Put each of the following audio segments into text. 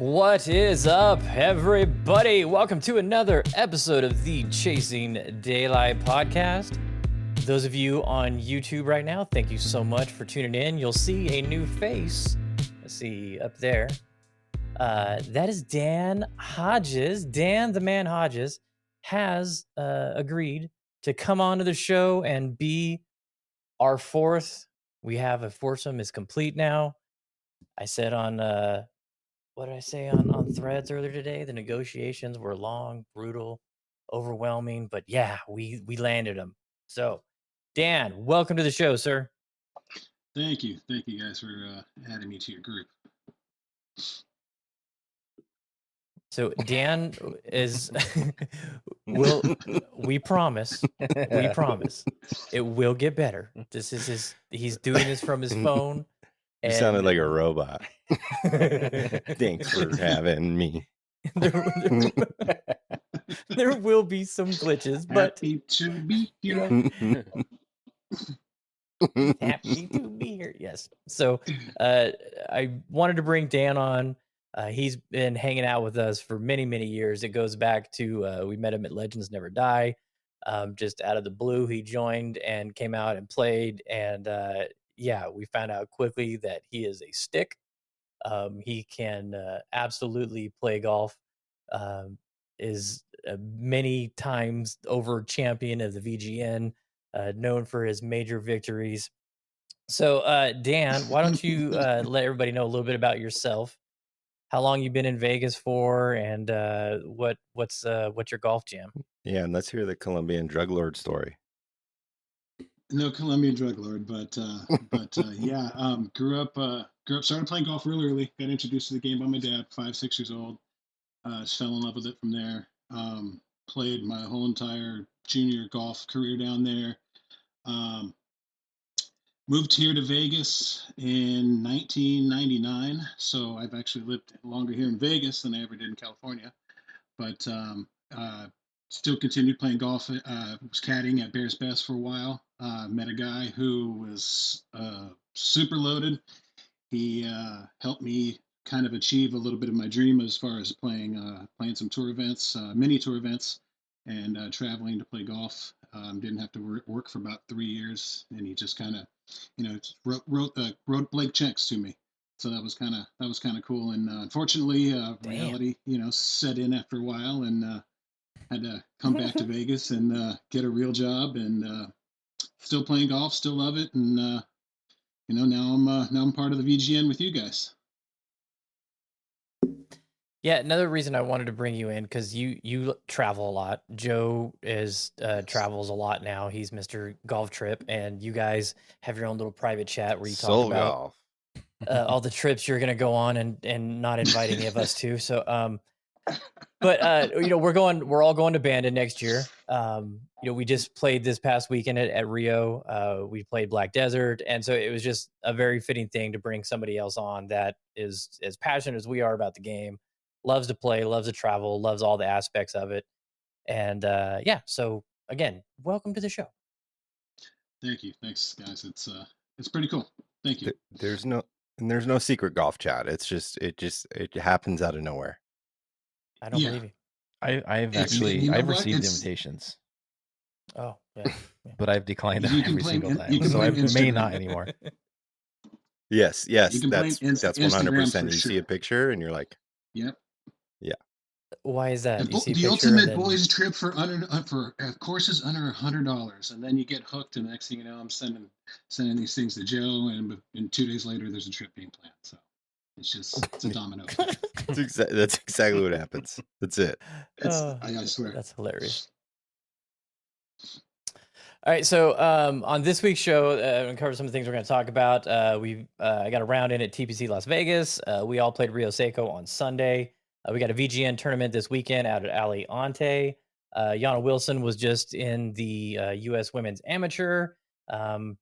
What is up, everybody? Welcome to another episode of the Chasing Daylight podcast. Those of you on YouTube right now, thank you so much for tuning in. You'll see a new face. Let's see up there. That is Dan Hodges. Dan, the man Hodges, has agreed to come onto the show and be our fourth. We have a foursome is complete now. I said on what did I say on threads earlier today? The negotiations were long, brutal, overwhelming, but yeah, we landed them. So, Dan, welcome to the show, sir. Thank you guys for adding me to your group. So Dan is we promise it will get better. This is he's doing this from his phone. You sounded like a robot. Thanks for having me. There will be some glitches, but happy to be here. Happy to be here. Yes. So I wanted to bring Dan on. He's been hanging out with us for many, many years. It goes back to we met him at Legends Never Die. Just out of the blue, he joined and came out and played. And yeah, we found out quickly that he is a stick. He can absolutely play golf. Is many times over champion of the VGN, known for his major victories. So, Dan, why don't you let everybody know a little bit about yourself? How long you've been in Vegas for, and what's your golf jam? Yeah, and let's hear the Colombian drug lord story. No Colombian drug lord, but yeah, grew up, started playing golf real early. Got introduced to the game by my dad, 5, 6 years old. Just fell in love with it from there. Played my whole entire junior golf career down there. Moved here to Vegas in 1999, so I've actually lived longer here in Vegas than I ever did in California. But still continued playing golf. Was caddying at Bears Best for a while. Met a guy who was super loaded. He helped me kind of achieve a little bit of my dream as far as playing some tour events, mini tour events, and traveling to play golf. Didn't have to work for about 3 years, and he just kind of, wrote blank checks to me. So that was kind of cool. And unfortunately, reality, set in after a while, and had to come back to Vegas and get a real job. And still playing golf, still love it. And now I'm part of the VGN with you guys. Yeah, another reason I wanted to bring you in, because you travel a lot. Joe travels a lot now. He's Mr. Golf Trip, and you guys have your own little private chat where you talk about golf. All the trips you're gonna go on and not invite any of us to. So but we're all going to Bandon next year. We just played this past weekend at Rio. We played Black Desert, and so it was just a very fitting thing to bring somebody else on that is as passionate as we are about the game, loves to play, loves to travel, loves all the aspects of it. And so again, welcome to the show. Thanks guys. It's pretty cool. Thank you. There's no secret golf chat. It happens out of nowhere. I don't believe you. I've received invitations. Oh, yeah. But I've declined them every single time. So I may not anymore. Yes. That's 100%. You see a picture and you're like, yep. Yeah. Why is that? The ultimate boys trip for courses under $100, and then you get hooked, and the next thing you know, I'm sending these things to Joe, and 2 days later, there's a trip being planned. So it's a domino effect. That's exactly what happens. That's it. I swear. That's hilarious. All right, so on this week's show, I'm going to cover some of the things we're going to talk about. I got a round in at TPC Las Vegas. We all played Rio Seco on Sunday. We got a VGN tournament this weekend out at Aliante. Yana Wilson was just in the U.S. Women's Amateur. I'm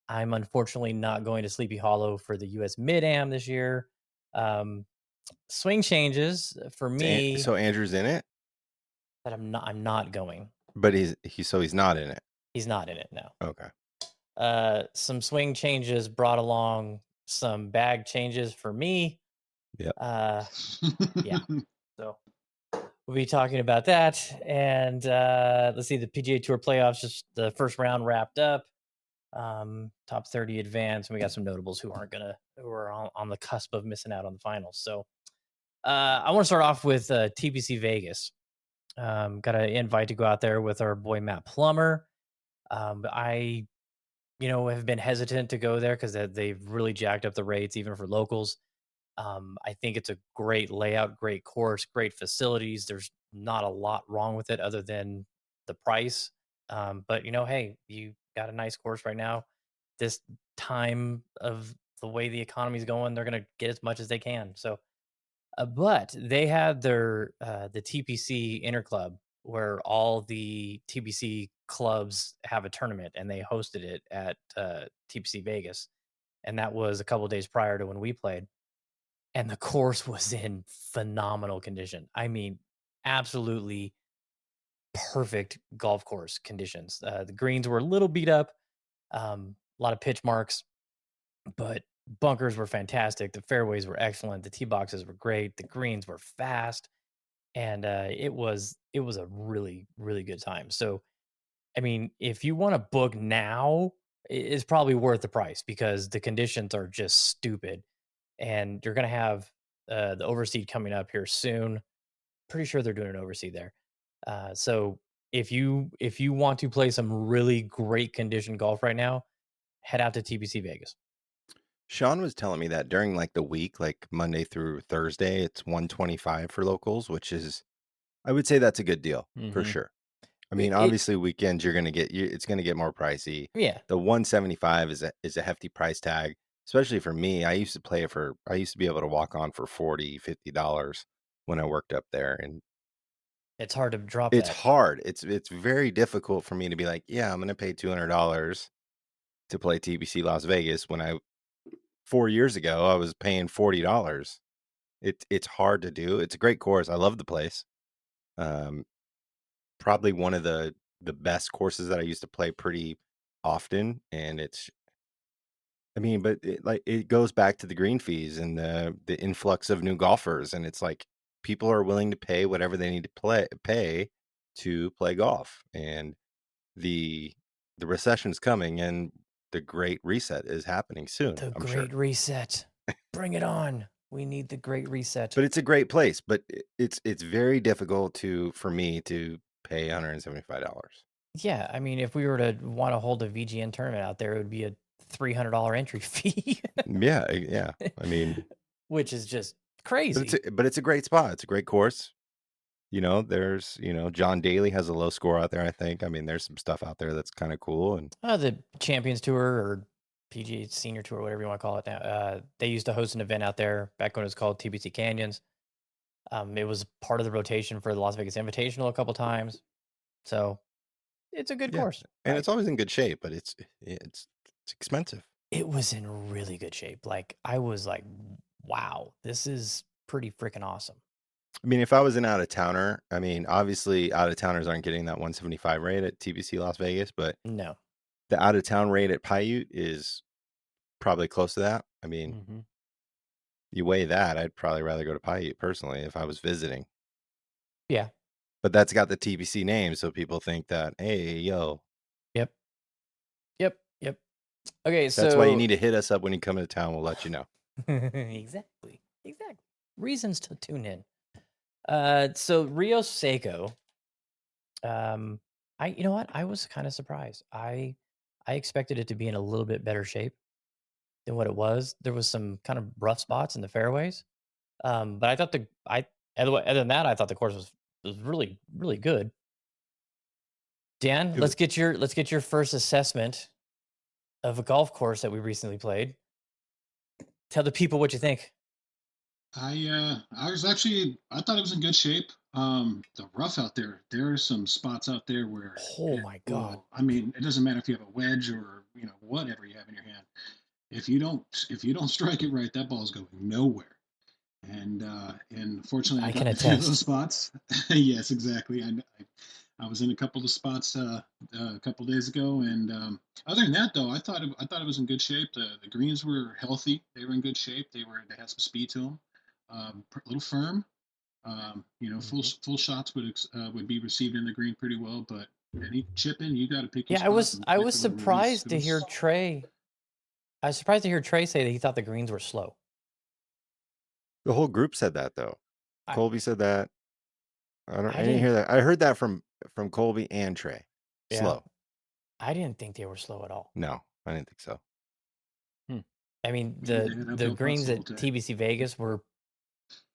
unfortunately not going to Sleepy Hollow for the U.S. Mid-Am this year. Swing changes for me. So Andrew's in it? But I'm not going. But he's not in it. He's not in it, no. Okay. Some swing changes brought along some bag changes for me. Yep. Yeah. So we'll be talking about that. And let's see, the PGA Tour playoffs, just the first round wrapped up. Top 30 advance, and we got some notables who are on the cusp of missing out on the finals. So I want to start off with TPC Vegas. Got an invite to go out there with our boy Matt Plummer. I have been hesitant to go there because they've really jacked up the rates even for locals. I think it's a great layout, great course, great facilities. There's not a lot wrong with it other than the price. But hey, you got a nice course right now. This time of the way the economy's going, they're going to get as much as they can. So, but they had the TPC Interclub where all the TPC clubs have a tournament, and they hosted it at TPC Vegas, and that was a couple of days prior to when we played. And the course was in phenomenal condition. I mean, absolutely perfect golf course conditions. The greens were a little beat up, a lot of pitch marks, but bunkers were fantastic. The fairways were excellent. The tee boxes were great. The greens were fast, and it was a really, really good time. So, I mean, if you want to book now, it's probably worth the price because the conditions are just stupid, and you're going to have the overseed coming up here soon. Pretty sure they're doing an overseed there. So if you want to play some really great condition golf right now, head out to TPC Vegas. Sean was telling me that during like the week, like Monday through Thursday, it's 125 for locals, which is, I would say that's a good deal for sure. I mean, obviously weekends you're gonna get it's gonna get more pricey. Yeah. The 175 is a hefty price tag, especially for me. I used to be able to walk on for $40-$50 when I worked up there, and it's hard to drop it's that. hard. It's very difficult for me to be like, yeah, I'm gonna pay $200 to play TPC Las Vegas when 4 years ago I was paying $40. It's hard to do. It's a great course. I love the place. Probably one of the best courses that I used to play pretty often, and but it goes back to the green fees and the influx of new golfers, and it's like people are willing to pay whatever they need to pay to play golf, and the recession's coming, and the Great Reset is happening soon. The I'm Great sure. Reset, bring it on. We need the Great Reset. But it's a great place, but it's very difficult for me to pay $175. Yeah, I mean, if we were to want to hold a VGN tournament out there, it would be a $300 entry fee. Yeah. I mean, which is just crazy. But it's a great spot. It's a great course. There's John Daly has a low score out there, I think. I mean, there's some stuff out there that's kind of cool. And the Champions Tour or PGA Senior Tour, whatever you want to call it now. They used to host an event out there back when it was called TPC Canyons. It was part of the rotation for the Las Vegas Invitational a couple times. So it's a good course. And it's always in good shape, but it's expensive. It was in really good shape. Like, I was like, wow, this is pretty freaking awesome. I mean, if I was an out-of-towner, I mean, obviously out-of-towners aren't getting that 175 rate at TPC Las Vegas, but no, the out-of-town rate at Paiute is probably close to that. I mean, you weigh that, I'd probably rather go to Paiute personally if I was visiting. Yeah. But that's got the TPC name, so people think that, hey, yo. Yep. Okay, that's why you need to hit us up when you come into town. We'll let you know. Exactly. Reasons to tune in. So Rio Seco. You know what? I was kind of surprised. I expected it to be in a little bit better shape than what it was. There was some kind of rough spots in the fairways. But I thought other than that, I thought the course was really, really good. Dan, let's get your first assessment of a golf course that we recently played. Tell the people what you think. I thought it was in good shape. The rough out there are some spots out there where, oh my God. I mean, it doesn't matter if you have a wedge or whatever you have in your hand. If you don't strike it right, that ball's going nowhere. And fortunately, I can got a few of those attest. spots. Yes, exactly. I was in a couple of spots a couple days ago, and other than that, though, I thought it was in good shape. The greens were healthy; they were in good shape. They had some speed to them. a little firm. Full shots would be received in the green pretty well, but any chipping, you got to pick your Yeah, spot and I wait was for the release. surprised to hear Trey. I was surprised to hear Trey say that he thought the greens were slow. The whole group said that though. I- Colby said that. I didn't didn't- hear that. I heard that from Colby and Trey. Yeah. Slow. I didn't think they were slow at all. No, I didn't think so. I mean, Yeah, they had the uphill greens putts at the whole day. TPC Vegas were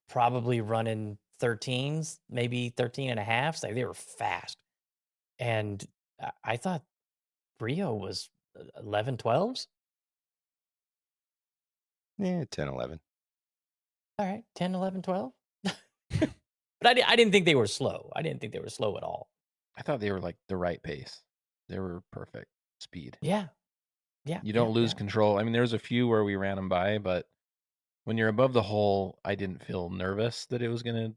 probably running 13s, maybe 13 and a half. Like they were fast. And I thought Rio was 11, 12s. Yeah, 10, 11. All right, 10, 11, 12. But I didn't think they were slow. I didn't think they were slow at all. I thought they were like the right pace. They were perfect speed. Yeah. Yeah. You don't lose yeah. control. I mean, there's a few where we ran them by, but when you're above the hole, I didn't feel nervous that it was going to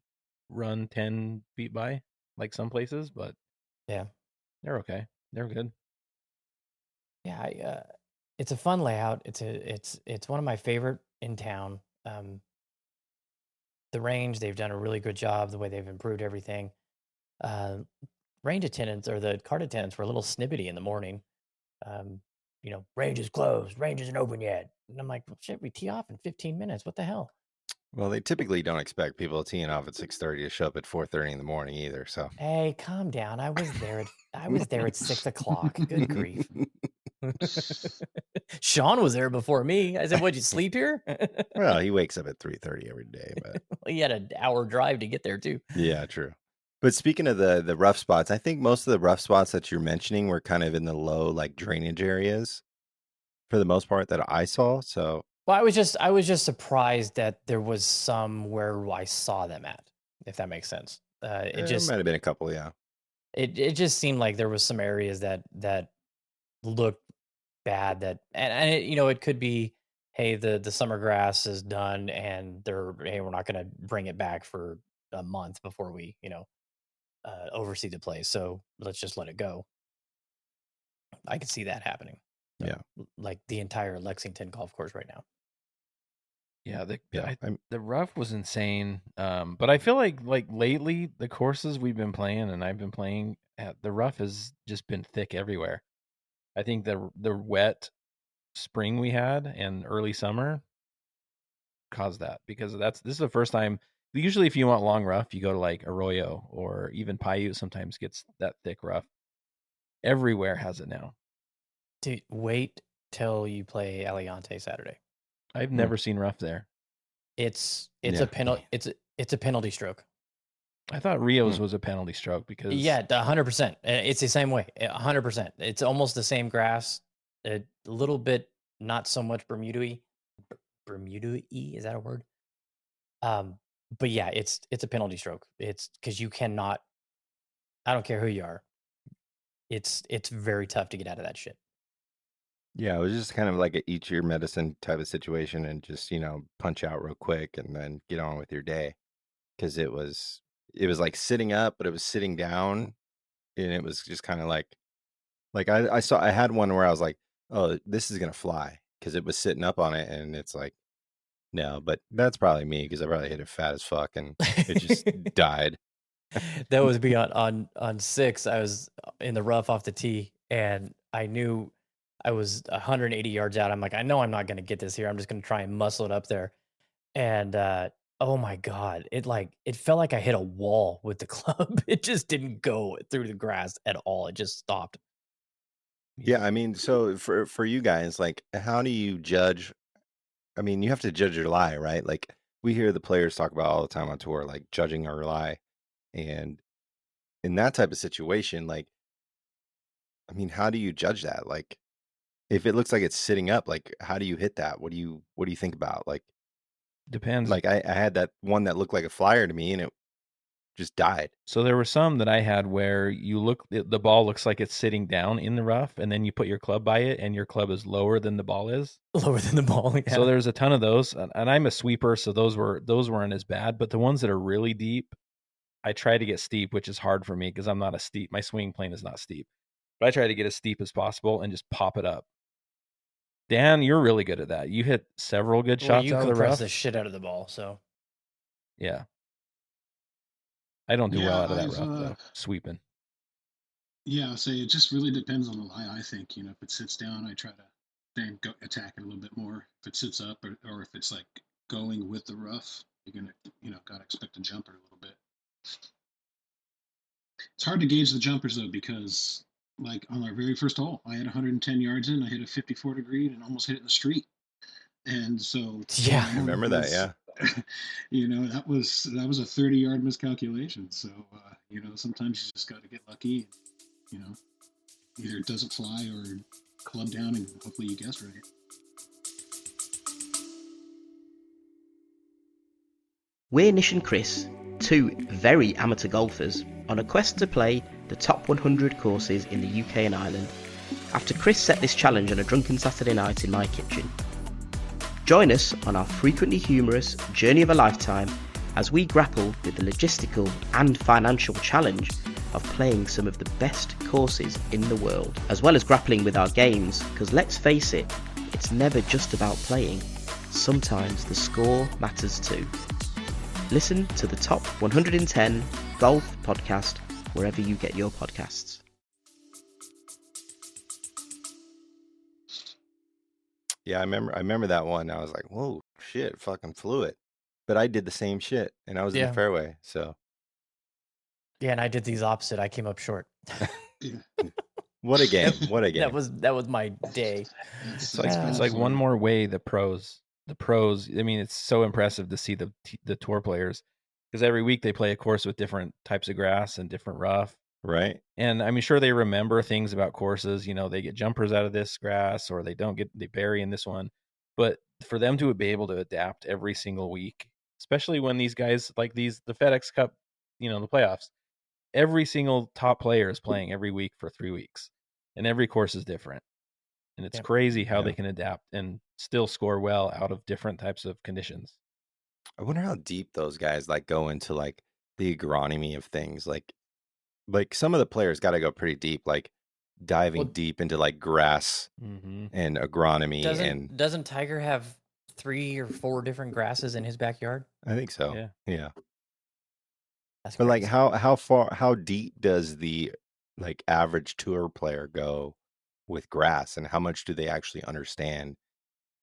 run 10 feet by like some places, but Yeah. they're okay. They're good. Yeah, it's a fun layout. It's one of my favorite in town. The range, they've done a really good job the way they've improved everything. Range attendants or the cart attendants were a little snippety in the morning. Range is closed, range isn't open yet. And I'm like, well, shit, we tee off in 15 minutes. What the hell? Well, they typically don't expect people teeing off at 6:30 to show up at 4:30 in the morning either. So Hey, calm down. I was there at 6 o'clock. Good grief. Sean was there before me. I said, "What'd you sleep here?" Well, he wakes up at 3:30 every day, but He had an hour drive to get there too. yeah, true. But speaking of the rough spots, I think most of the rough spots that you're mentioning were kind of in the low like drainage areas for the most part that I saw. So Well, I was just surprised that there was some where I saw them at, if that makes sense. It there just might have been a couple, yeah. it just seemed like there was some areas that looked bad and it could be, hey, the summer grass is done and we're not going to bring it back for a month before we oversee the place, so let's just let it go. I could see that happening. Yeah. Like the entire Lexington golf course right now. Yeah, Yeah, the rough was insane. But I feel like lately the courses we've been playing and I've been playing at, the rough has just been thick everywhere. I think the wet spring we had and early summer caused that, because this is the first time. Usually, if you want long rough, you go to like Arroyo or even Paiute. Sometimes gets that thick rough. Everywhere has it now. Dude, wait till you play Aliante Saturday. I've never seen rough there. It's Yeah. a penalty. It's a penalty stroke. I thought Rio's was a penalty stroke because 100%. It's the same way. 100%. It's almost the same grass. A little bit, not so much Bermuda-y. Bermuda-y, is that a word? But yeah, it's a penalty stroke. It's because you cannot. I don't care who you are. It's very tough to get out of that shit. Yeah, it was just kind of like a eat your medicine type of situation and just, punch out real quick and then get on with your day. Because it was like sitting up, but it was sitting down. And it was just kind of like I had one where I was like, oh, this is going to fly because it was sitting up on it. And it's like, no, but that's probably me because I probably hit it fat as fuck and it just died. That was me on 6. I was in the rough off the tee and I knew I was 180 yards out. I'm like, I know I'm not going to get this here. I'm just going to try and muscle it up there. And oh my God, it felt like I hit a wall with the club. It just didn't go through the grass at all. It just stopped. Yeah, I mean, so for you guys, like, how do you judge? I mean, you have to judge your lie, right? Like, we hear the players talk about all the time on tour, like judging our lie. And in that type of situation, like, I mean, how do you judge that? Like, if it looks like it's sitting up, like, how do you hit that? What do you think about? Like, depends. like I had that one that looked like a flyer to me and it just died. So there were some that I had where the ball looks like it's sitting down in the rough, and then you put your club by it, and your club is lower than the ball is. Lower than the ball. Yeah. So there's a ton of those, and I'm a sweeper, so those weren't as bad. But the ones that are really deep, I try to get steep, which is hard for me because I'm not a steep. My swing plane is not steep, but I try to get as steep as possible and just pop it up. Dan, you're really good at that. You hit several good shots you out of the compress rough. the shit out of the ball, so Yeah. I don't do well Yeah, out of that I've rough though. Sweeping. yeah, say it just really depends on the lie. I think if it sits down, I try to then go attack it a little bit more. If it sits up, or if it's like going with the rough, you're gonna gotta expect to jump it a little bit. It's hard to gauge the jumpers though because like on our very first hole, I had 110 yards in, I hit a 54 degree and almost hit it in the street. And so Yeah. I remember that. Yeah. that was a 30-yard miscalculation. So sometimes you just got to get lucky. Either it doesn't fly or club down, and hopefully you guess right. We're Nish and Chris, two very amateur golfers, on a quest to play the top 100 courses in the UK and Ireland, after Chris set this challenge on a drunken Saturday night in my kitchen. Join us on our frequently humorous journey of a lifetime as we grapple with the logistical and financial challenge of playing some of the best courses in the world, as well as grappling with our games, because let's face it, it's never just about playing. Sometimes the score matters too. Listen to the Top 110 Golf Podcast wherever you get your podcasts. Yeah, I remember that one. I was like, whoa, shit, fucking flew it. But I did the same shit, and I was in Yeah. the fairway. So Yeah, and I did these opposite. I came up short. what a game! What a game! That was my day. It's like one more way the pros. I mean, it's so impressive to see the tour players because every week they play a course with different types of grass and different rough. Right. And I'm sure they remember things about courses. They get jumpers out of this grass, or they bury in this one. But for them to be able to adapt every single week, especially when these guys like the FedEx Cup, the playoffs, every single top player is playing every week for 3 weeks, and every course is different. And it's crazy how they can adapt and still score well out of different types of conditions. I wonder how deep those guys go into the agronomy of things. Like some of the players got to go pretty deep, diving deep into grass and agronomy. Doesn't Tiger have 3 or 4 different grasses in his backyard? I think so. Yeah. That's but crazy. how deep does the average tour player go with grass, and how much do they actually understand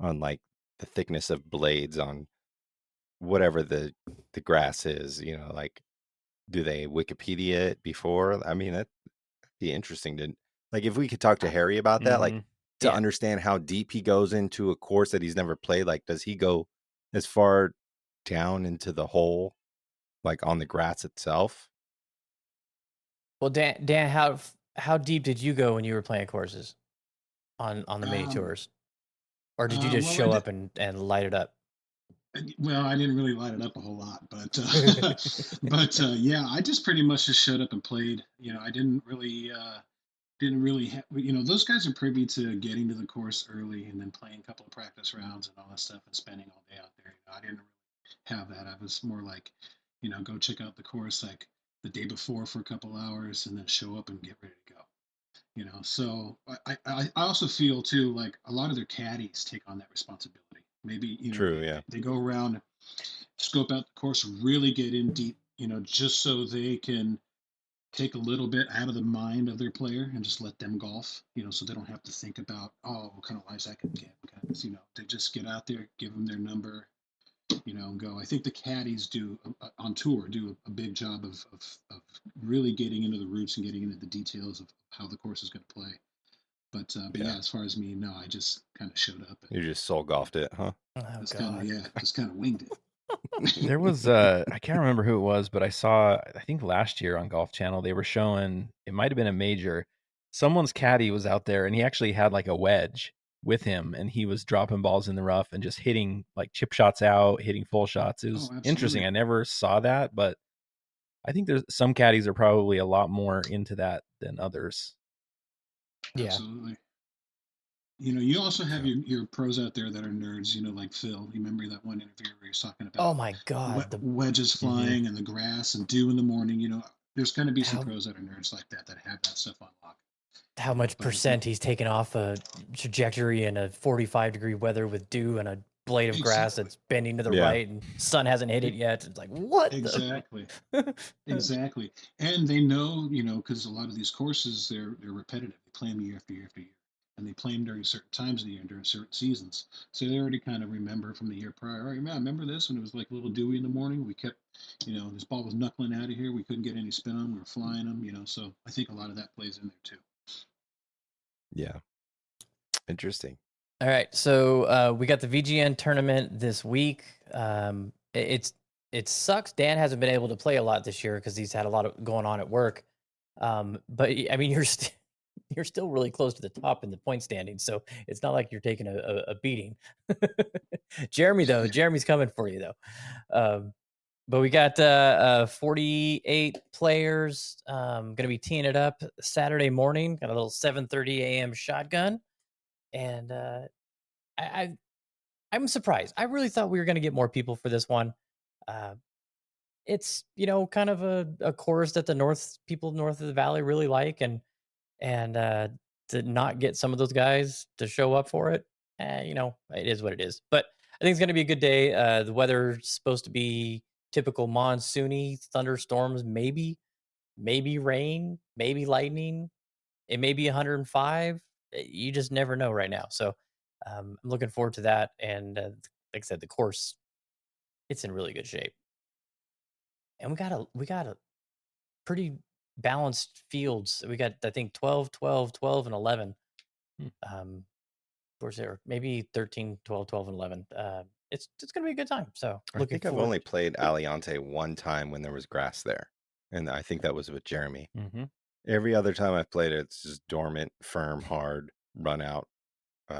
on the thickness of blades on whatever the grass is? Do they Wikipedia it before? I mean, that'd be interesting to if we could talk to Harry about that, to understand how deep he goes into a course that he's never played. Does he go as far down into the hole on the grass itself? Well, Dan, how deep did you go when you were playing courses on the mini tours, or did you just show up and light it up? Well, I didn't really light it up a whole lot, but yeah, I just pretty much just showed up and played. I didn't really have, those guys are privy to getting to the course early and then playing a couple of practice rounds and all that stuff and spending all day out there. I didn't really have that. I was more like, go check out the course the day before for a couple hours and then show up and get ready to go. So I also feel too a lot of their caddies take on that responsibility. Maybe True, yeah. They go around, scope out the course, really get in deep, just so they can take a little bit out of the mind of their player and just let them golf, so they don't have to think about, what kind of lies I can get. They just get out there, give them their number, and go. I think the caddies on tour do a big job of really getting into the roots and getting into the details of how the course is going to play. But yeah, as far as me, no, I just kind of showed up. You just soul golfed it, huh? Oh, just kind of winged it. There was I can't remember who it was, but I think last year on Golf Channel they were showing, it might have been a major, someone's caddy was out there and he actually had a wedge with him and he was dropping balls in the rough and just hitting chip shots out, hitting full shots. It was interesting. I never saw that, but I think there's some caddies are probably a lot more into that than others. Yeah. Absolutely. You also have your pros out there that are nerds, like Phil. You remember that one interview where he was talking about, oh my God, the wedges flying and the grass and dew in the morning. There's going to be some pros that are nerds like that have that stuff on lock. How much percent he's taken off a trajectory in a 45-degree weather with dew and a blade of grass Exactly. that's bending to the Yeah. right and sun hasn't hit it yet. It's like, what? Exactly. Exactly. And they know, because a lot of these courses, they're repetitive. They play them year after year after year. And they play them during certain times of the year and during certain seasons. So they already kind of remember from the year prior. All right, man, I remember this when it was like a little dewy in the morning. We kept, this ball was knuckling out of here. We couldn't get any spin on them. We were flying them, So I think a lot of that plays in there too. Yeah. Interesting. All right, so we got the VGN tournament this week. It sucks. Dan hasn't been able to play a lot this year because he's had a lot of going on at work. But I mean, you're still really close to the top in the point standing, so it's not like you're taking a beating. Jeremy's coming for you though. But we got 48 players. Going to be teeing it up Saturday morning. Got a little 7:30 a.m. shotgun, and I'm surprised. I really thought we were going to get more people for this one. It's kind of a course that the people north of the valley really like, and to not get some of those guys to show up for it, it is what it is. But I think it's going to be a good day. The weather's supposed to be typical monsoony, thunderstorms, maybe rain, maybe lightning. It may be 105. You just never know right now. So I'm looking forward to that. And like I said, the course, it's in really good shape. And we got a pretty balanced fields. We got, I think, 12, 12, 12, and 11. Where's there? Maybe 13, 12, 12, and 11. It's going to be a good time. So I think I've only played Aliante one time when there was grass there. And I think that was with Jeremy. Mm-hmm. Every other time I've played it, it's just dormant, firm, hard, run out. So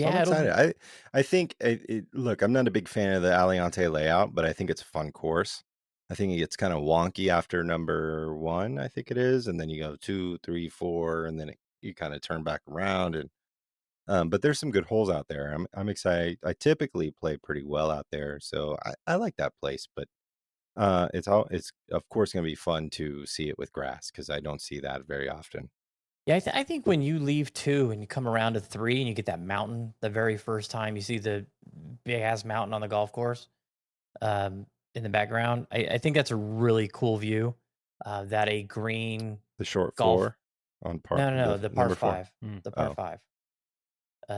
I'm excited. I think, look, I'm not a big fan of the Aliante layout, but I think it's a fun course. I think it gets kind of wonky after number 1, I think it is. And then you go 2, 3, 4, and then you kind of turn back around. And but there's some good holes out there. I'm excited. I typically play pretty well out there. So I like that place, but it's of course going to be fun to see it with grass because I don't see that very often. Yeah, I think when you leave 2 and you come around to 3 and you get that mountain the very first time you see the big ass mountain on the golf course in the background, I think that's a really cool view. That a green The short golf 4 on par. no, the par number 4. 5, the par 5.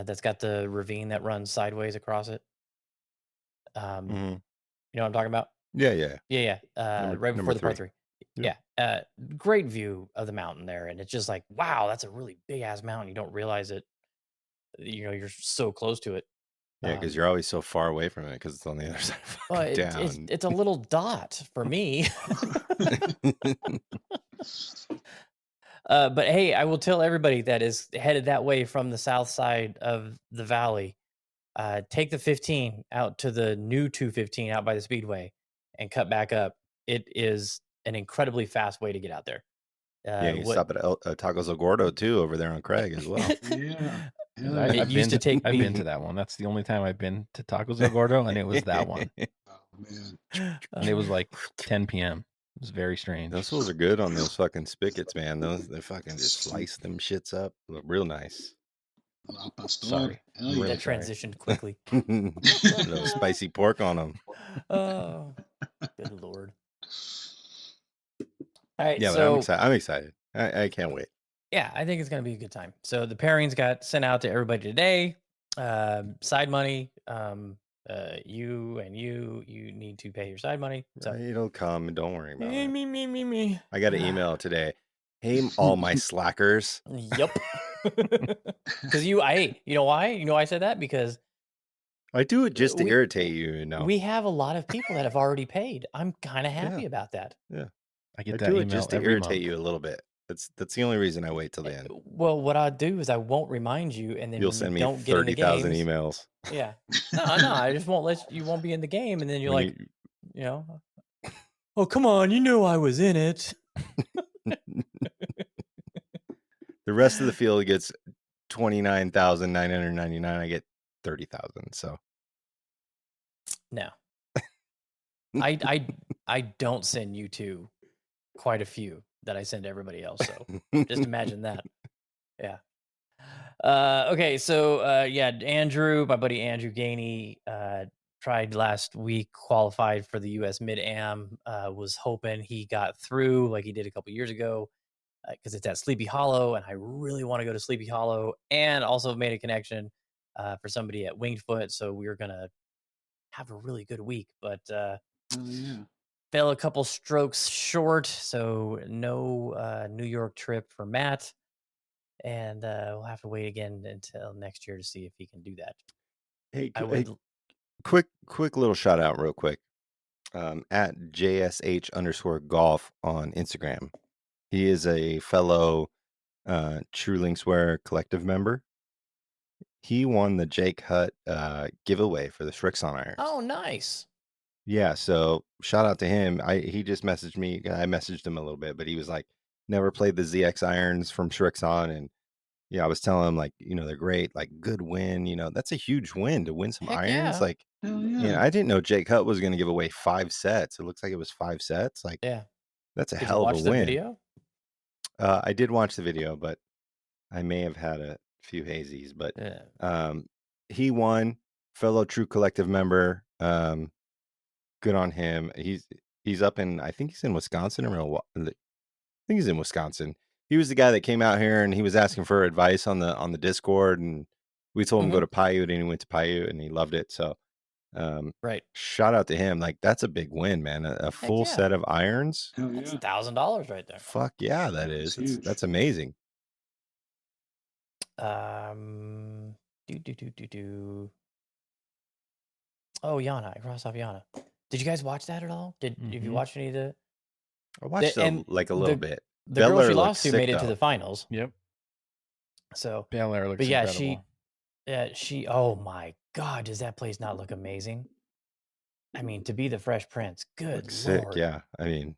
That's got the ravine that runs sideways across it. Mhm. You know what I'm talking about? Yeah. Yeah. Right before the par 3. Yep. Yeah. Great view of the mountain there. And it's just like, wow, that's a really big ass mountain. You don't realize it. You're so close to it. Yeah, because you're always so far away from it because it's on the other side of down. It's a little dot for me. But hey, I will tell everybody that is headed that way from the south side of the valley. Take the 15 out to the new 215 out by the speedway and cut back up. It is an incredibly fast way to get out there. Yeah, you stop at Tacos El Gordo too over there on Craig as well. Yeah. I've been to that one. That's the only time I've been to Tacos El Gordo, and it was that one. Oh man. And it was like 10 p.m. It was very strange. Those fools are good on those fucking spigots, man. They fucking just slice them shits up. Look real nice. Sorry, really that transitioned quickly. Little spicy pork on them. Oh, good lord! All right, yeah, so but I'm excited. I can't wait. Yeah, I think it's going to be a good time. So the pairings got sent out to everybody today. Side money. You need to pay your side money. So It'll come. Don't worry about it. Me. I got an email today. Hey, all my slackers. Yep. Because you know why? You know why I said that? Because I do it just to irritate you. We have a lot of people that have already paid. I'm kind of happy about that. Yeah. I get that do email it just to irritate you a little bit. That's the only reason I wait till the end. Well, what I'll do is I won't remind you, and then you'll send me don't 30,000 emails. Yeah. No, I just won't be in the game, and then you're like, oh, come on, you know I was in it. The rest of the field gets 29,999. I get 30,000. So no, I don't send you to quite a few that I send to everybody else. So just imagine that. Yeah. Okay, so yeah, Andrew, my buddy Andrew Gainey, tried last week, qualified for the U.S. Mid-Am. Was hoping he got through like he did a couple years ago because it's at Sleepy Hollow, and I really want to go to Sleepy Hollow. And also made a connection for somebody at Winged Foot, so we were gonna have a really good week, but Oh yeah. fell a couple strokes short, so no New York trip for Matt. And we'll have to wait again until next year to see if he can do that. Hey, I would. quick little shout out real quick. At JSH_golf on Instagram. He is a fellow True Linkswear collective member. He won the Jake Hutt giveaway for the Shrixon irons. Oh, nice. Yeah, so shout out to him. He just messaged me. I messaged him a little bit, but he was like, never played the ZX irons from Shrixon, and yeah, I was telling him like, they're great, like good win. That's a huge win to win some Heck irons. yeah. Like, Hell yeah. I didn't know Jake Hutt was going to give away 5 sets. It looks like it was 5 sets. Like, Yeah. that's a Did you hell of watch a the win. video? I did watch the video, but I may have had a few hazies. But Yeah. he won, fellow True Collective member. Good on him. He's up in, I think he's in Wisconsin or Milwaukee. I think he's in Wisconsin. He was the guy that came out here and he was asking for advice on the Discord, and we told him to go to Paiute, and he went to Paiute and he loved it. So Right. shout out to him. Like, that's a big win, man. A full yeah. set of irons. Hell That's yeah. $1,000 right there. Fuck yeah, that is. That's huge. That's amazing. Oh, Yana. I crossed off Yana. Did you guys watch that at all? Have you watched any of the? I watched a little bit. The girl Bel-Air she looked lost to sick, made it to though. the finals. Yep. So Bel-Air looks but yeah, incredible. she. Oh my God, does that place not look amazing? I mean, to be the Fresh Prince, good Looks Lord. sick, yeah. I mean,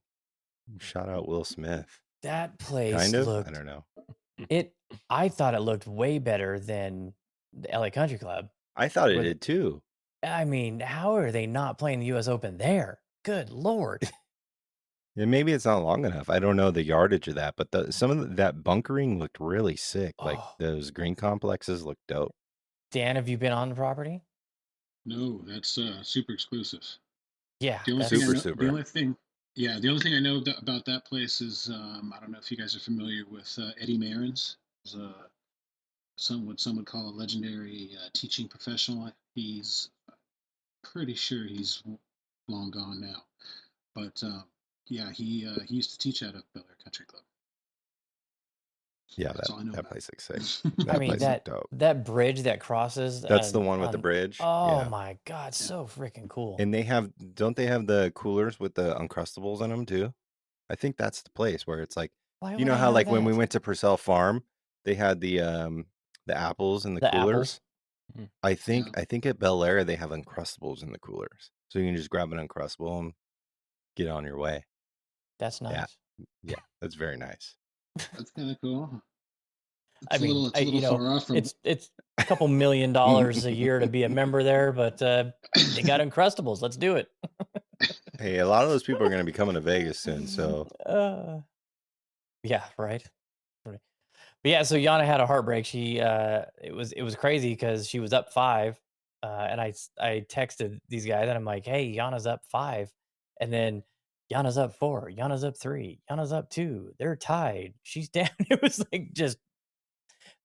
shout out Will Smith. That place Kind of. looked. I don't know. I thought it looked way better than the LA Country Club. I thought it did too. I mean, how are they not playing the U.S. Open there? Good Lord. Yeah, maybe it's not long enough. I don't know the yardage of that, but some of that bunkering looked really sick. Like those green complexes looked dope. Dan, have you been on the property? No, that's super exclusive. Yeah, The only super. The only thing I know about that place is I don't know if you guys are familiar with Eddie Marins. He's what some would call a legendary teaching professional. He's pretty sure he's long gone now, but yeah, he used to teach at a Bel-Air Country Club. Yeah, that's all I know that about place looks sick. I mean, that bridge that crosses. That's the one with the bridge. Oh yeah. my God, so freaking cool. And don't they have the coolers with the Uncrustables in them too? I think that's the place where it's like, you know how like when we went to Purcell Farm, they had the apples in the coolers. Apples. I think at Bel-Air they have Uncrustables in the coolers, so you can just grab an Uncrustable and get on your way. That's nice. Yeah, that's very nice. That's kind of cool. It's a little far off from... it's a couple $1 million a year to be a member there, but they got Uncrustables. Let's do it. Hey, a lot of those people are going to be coming to Vegas soon, so yeah, right. But yeah, so Yana had a heartbreak. She it was crazy because she was up 5, and I texted these guys and I'm like, hey, Yana's up 5, and then Yana's up 4, Yana's up 3, Yana's up 2. They're tied. She's down. It was like just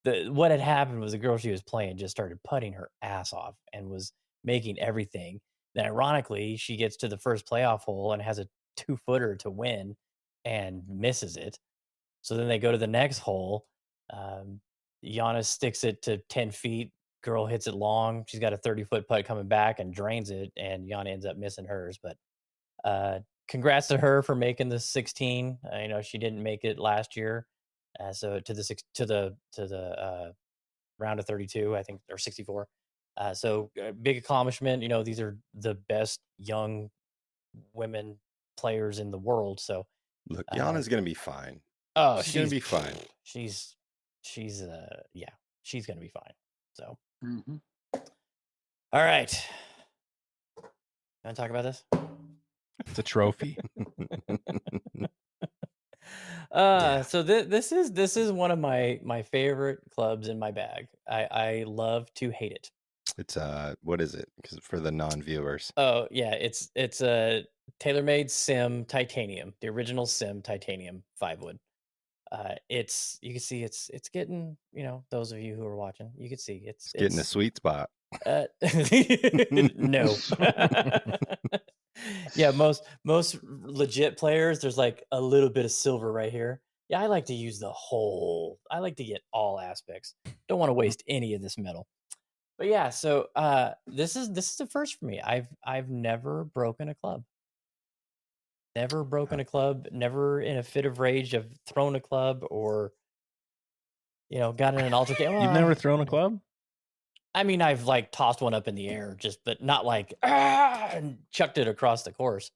what had happened was the girl she was playing just started putting her ass off and was making everything. Then ironically, she gets to the first playoff hole and has a 2-footer to win and misses it. So then they go to the next hole. Yana sticks it to 10 feet. Girl hits it long. She's got a 30-foot putt coming back and drains it, and Yana ends up missing hers. But congrats to her for making the 16. She didn't make it last year. So to the round of 32, I think, or 64. So big accomplishment. These are the best young women players in the world. So look, Yana's gonna be fine. Oh, she's gonna be fine. She's gonna be fine. So all right. You want to talk about this? It's a trophy. So this is one of my favorite clubs in my bag. I love to hate it. It's what is it? Because for the non-viewers, Oh yeah, it's a TaylorMade Sim Titanium, the original Sim Titanium 5-wood. You can see it's getting, those of you who are watching, you can see it's getting a sweet spot. No. Yeah, most legit players, there's like a little bit of silver right here. Yeah, I like to use I like to get all aspects. Don't want to waste any of this metal. But yeah, so this is the first for me. I've never broken a club. Never broken a club, never in a fit of rage have thrown a club or got in an altercation. You've never thrown a club? I mean, I've like tossed one up in the air, but not like and chucked it across the course.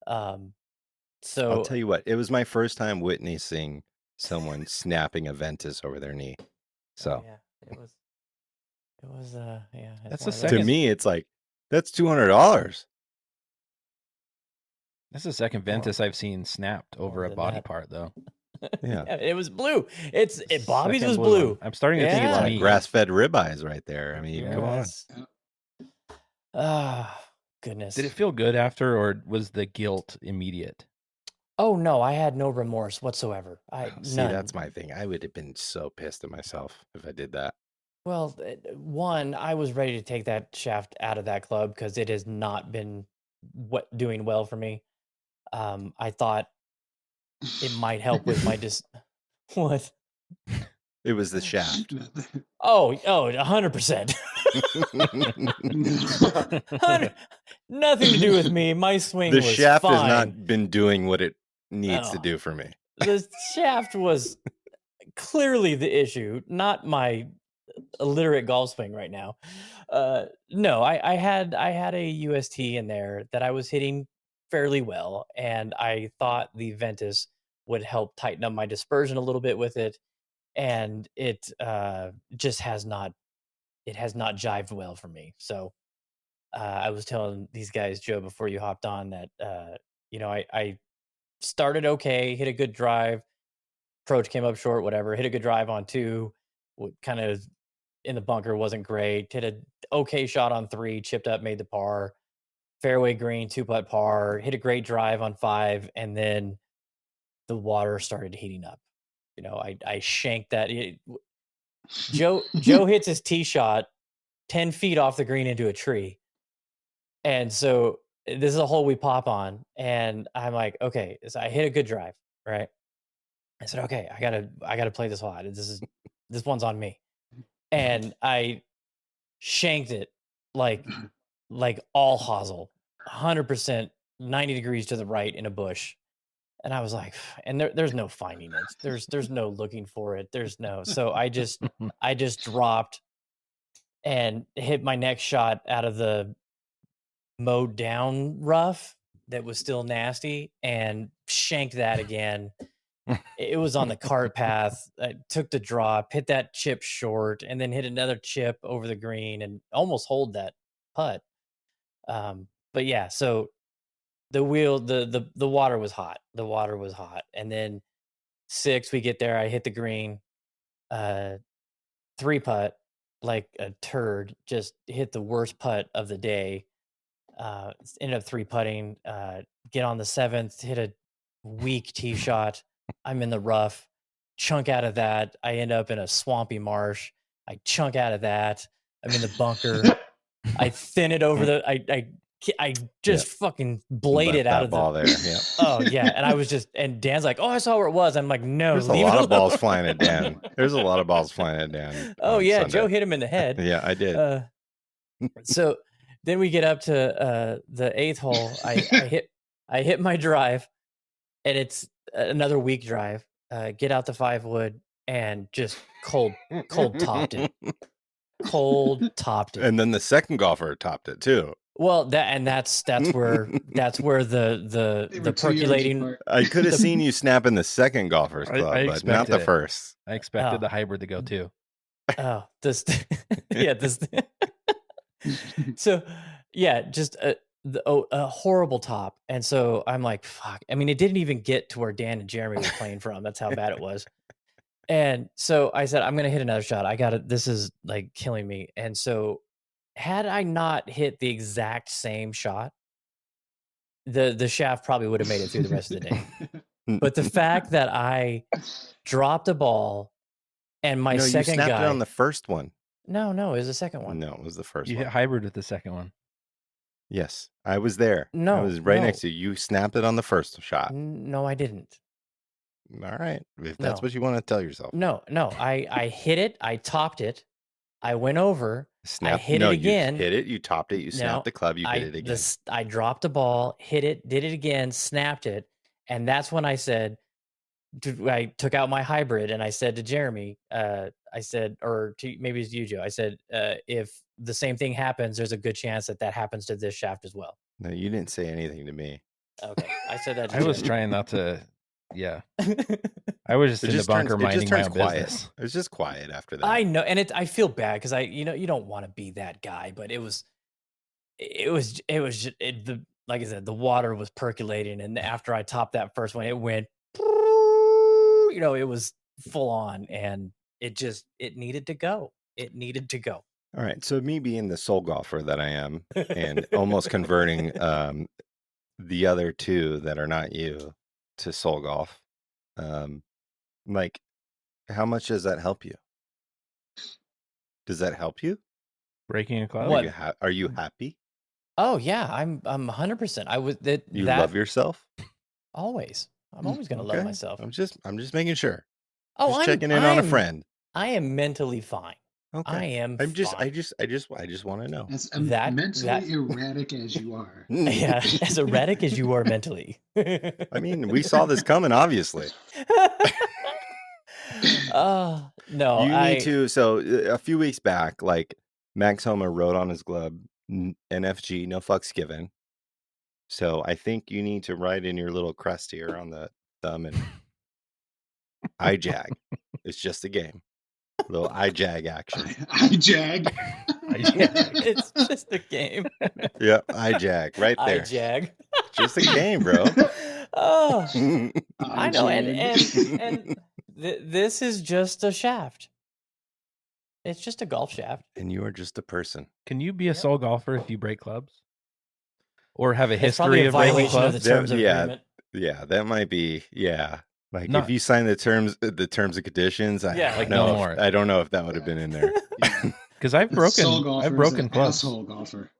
So I'll tell you what, it was my first time witnessing someone snapping a Ventus over their knee. So yeah, it was yeah. That's the to second. me, it's like that's $200. That's the second Ventus I've seen snapped over a than body that. part, though. Yeah. It was blue. Bobby's Second was one. blue. I'm starting to think Yeah. it's Like me. grass-fed ribeyes right there. I mean, come on. Yes. Ah, goodness. Did it feel good after, or was the guilt immediate? Oh no, I had no remorse whatsoever. See, None. that's my thing. I would have been so pissed at myself if I did that. Well, one, I was ready to take that shaft out of that club because it has not been doing well for me. I thought it might help with my what? It was the shaft. Oh, 100%. Nothing to do with me. My swing The was shaft fine. has not been doing what it needs to No. do for me. The shaft was clearly the issue, not my illiterate golf swing right now. No, I had a UST in there that I was hitting fairly well, and I thought the Ventus would help tighten up my dispersion a little bit with it, and it just has not jived well for me. So I was telling these guys, Joe, before you hopped on, that I started okay, hit a good drive, approach came up short, whatever, hit a good drive on 2, kind of in the bunker, wasn't great, hit a okay shot on 3, chipped up, made the par, fairway green, 2-putt par, hit a great drive on 5, and then the water started heating up. I shanked that. Joe hits his tee shot 10 feet off the green into a tree. And so this is a hole we pop on, and I'm like, okay, so I hit a good drive, right? I said, okay, I gotta play this hole out. This one's on me. And I shanked it like all hosel, 100%, 90 degrees to the right in a bush. And I was like, and there's no finding it. There's no looking for it. There's no. So I just dropped and hit my next shot out of the mowed down rough that was still nasty and shanked that again. It was on the cart path. I took the drop, hit that chip short, and then hit another chip over the green and almost hold that putt. But yeah, so the water was hot. The water was hot. And then 6, we get there, I hit the green, 3-putt like a turd, just hit the worst putt of the day. Ended up 3-putting, get on the 7th, hit a weak tee shot. I'm in the rough, chunk out of that. I end up in a swampy marsh. I chunk out of that. I'm in the bunker. I thin it over the. I just fucking bladed out of ball the there. Yeah. Oh yeah, and I was just, and Dan's like, "Oh, I saw where it was." I'm like, "No, There's a leave lot it of balls alone." flying at Dan. There's a lot of balls flying at Dan. Oh on yeah, Sunday. Joe hit him in the head. Yeah, I did. So then we get up to the 8th hole. I hit my drive, and it's another weak drive. Get out the 5-wood and just cold topped it. Cold topped it. And then the second golfer topped it too. Well, that's where the percolating. I could have seen you snapping the second golfer's club, but not the first. I expected the hybrid to go too. Oh, this, yeah, this. So, yeah, just a horrible top. And so I'm like, fuck. I mean, it didn't even get to where Dan and Jeremy were playing from. That's how bad it was. And so I said, I'm going to hit another shot. I got it. This is like killing me. And so had I not hit the exact same shot, the shaft probably would have made it through the rest of the day. But the fact that I dropped a ball and my second you snapped guy it on the first one. No, it was the second one. No, it was the first You one. hit hybrid with the second one. Yes, I was there. No, I was right no. next to you. You snapped it on the first shot. No, I didn't. All right, if that's No. what you want to tell yourself. No. I hit it. I topped it. I went over. I hit it again. You hit it. You topped it. You snapped the club. You hit it again. I dropped the ball, hit it, did it again, snapped it, and that's when I said, I took out my hybrid and I said to Jeremy, I said, or to, maybe it's you, Joe. I said, if the same thing happens, there's a good chance that happens to this shaft as well. No, you didn't say anything to me. Okay, I said that. To I was Jeremy. trying not to. Yeah, I was just in the bunker minding my own business. It was just quiet after that. I know, and I feel bad because you don't want to be that guy, but it was just, like I said, the water was percolating, and after I topped that first one, it went, it was full on, and it needed to go. It needed to go. All right, so me being the soul golfer that I am, and almost converting the other two that are not you to soul golf, like, how much does that help you? Does that help you? Breaking a club? What? Are you happy? Oh yeah, I'm 100%. I was that. You love yourself? Always. I'm always gonna love myself. I'm just making sure. Oh, just checking in on a friend. I am mentally fine. Okay. I am. I just want to know. As mentally erratic as you are. Yeah, as erratic as you are mentally. I mean, we saw this coming, obviously. No, you need to. So a few weeks back, like Max Homa wrote on his glove, NFG, no fucks given. So I think you need to write in your little crest here on the thumb and IJAG. It's just a game. A little IJAG action. IJAG. It's just a game. Yeah, IJAG right there. IJAG. Just a game, bro. Oh, I know, and this is just a shaft. It's just a golf shaft. And you are just a person. Can you be a soul golfer if you break clubs? Or have a It's history of breaking violation of clubs? the terms of agreement. Yeah, that might be. Yeah, like if you sign the terms and conditions, I don't know if that would have been in there. Because I've broken clubs. Soul golfer.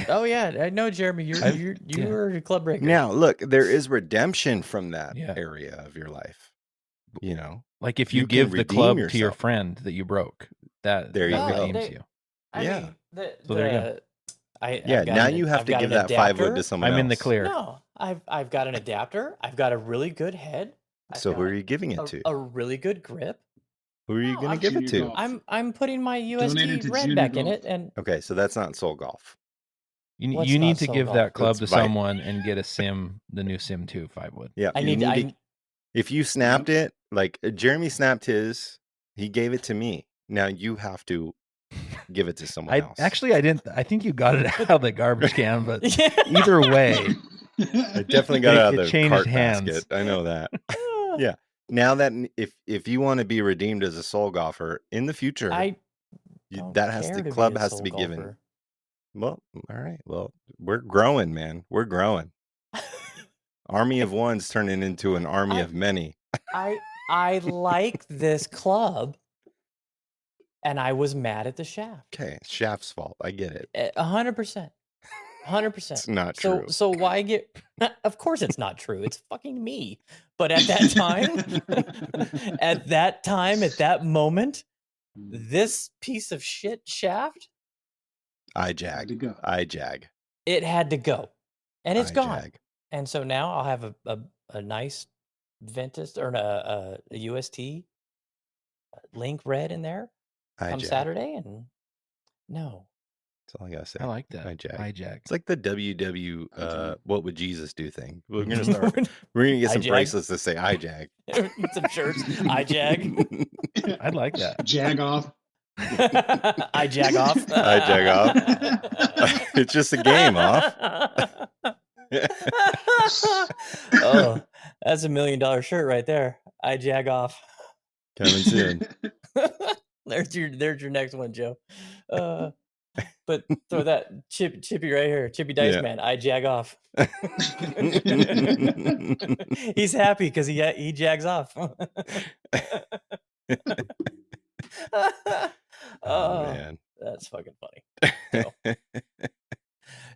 Oh yeah, I know, Jeremy. You're a club breaker. Now look, there is redemption from that area of your life. You know, like if you give the club to your friend that you broke, that redeems you. There you go. Now you have to give that 5 wood to someone else. I'm in the clear. No, I've got an adapter. I've got a really good head. So who are you giving it to? A really good grip. Who are you going to give it to? I'm putting my USD red back in it, and okay, so that's not soul golf. You need to give that club to someone and get the new Sim 2 5 wood. Yeah, if you snapped it, like Jeremy snapped his, he gave it to me. Now you have to give it to someone else. Actually, I didn't. I think you got it out of the garbage can, but either way, I definitely got it out of the changed cart hands. basket. I know that. Yeah. Now that if you want to be redeemed as a soul golfer in the future, the club has to be given. Well, all right. Well, we're growing, man. We're growing. Army of one's turning into an army of many. I like this club, and I was mad at the shaft. Okay, shaft's fault. I get it. 100%. 100%. It's not true. So why get? Of course, it's not true. It's fucking me. But at that time, at that moment, this piece of shit shaft, IJAG. It had to go, and it's gone. And so now I'll have a nice Ventus or a UST link red in there on Saturday, and no. That's all I gotta say. I like that. IJAG. It's like the WW what would Jesus do thing. We're gonna get some bracelets that say IJAG. Some shirts. IJAG. I'd like that. Jag off. I jag off. I jag off. It's just a game off. Oh, that's $1 million shirt right there. I jag off. Coming soon. There's your next one, Joe. But throw that Chippy right here, Chippy Dice Yeah. Man. I jag off. He's happy because he jags off. Oh man, that's fucking funny. So.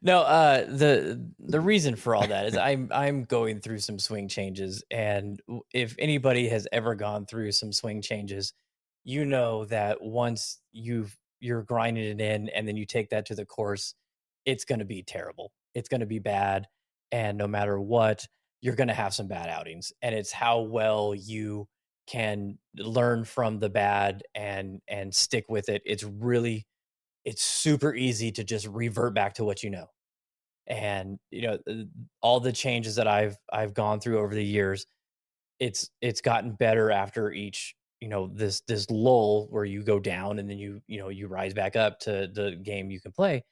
No, the reason for all that is I'm going through some swing changes, and if anybody has ever gone through some swing changes, you know that once you're grinding it in, and then you take that to the course, it's going to be terrible. It's going to be bad, and no matter what, you're going to have some bad outings, and it's how well you can learn from the bad and stick with it. It's super easy to just revert back to what you know. And all the changes that I've gone through over the years, it's gotten better after each this lull where you go down and then you rise back up to the game you can play.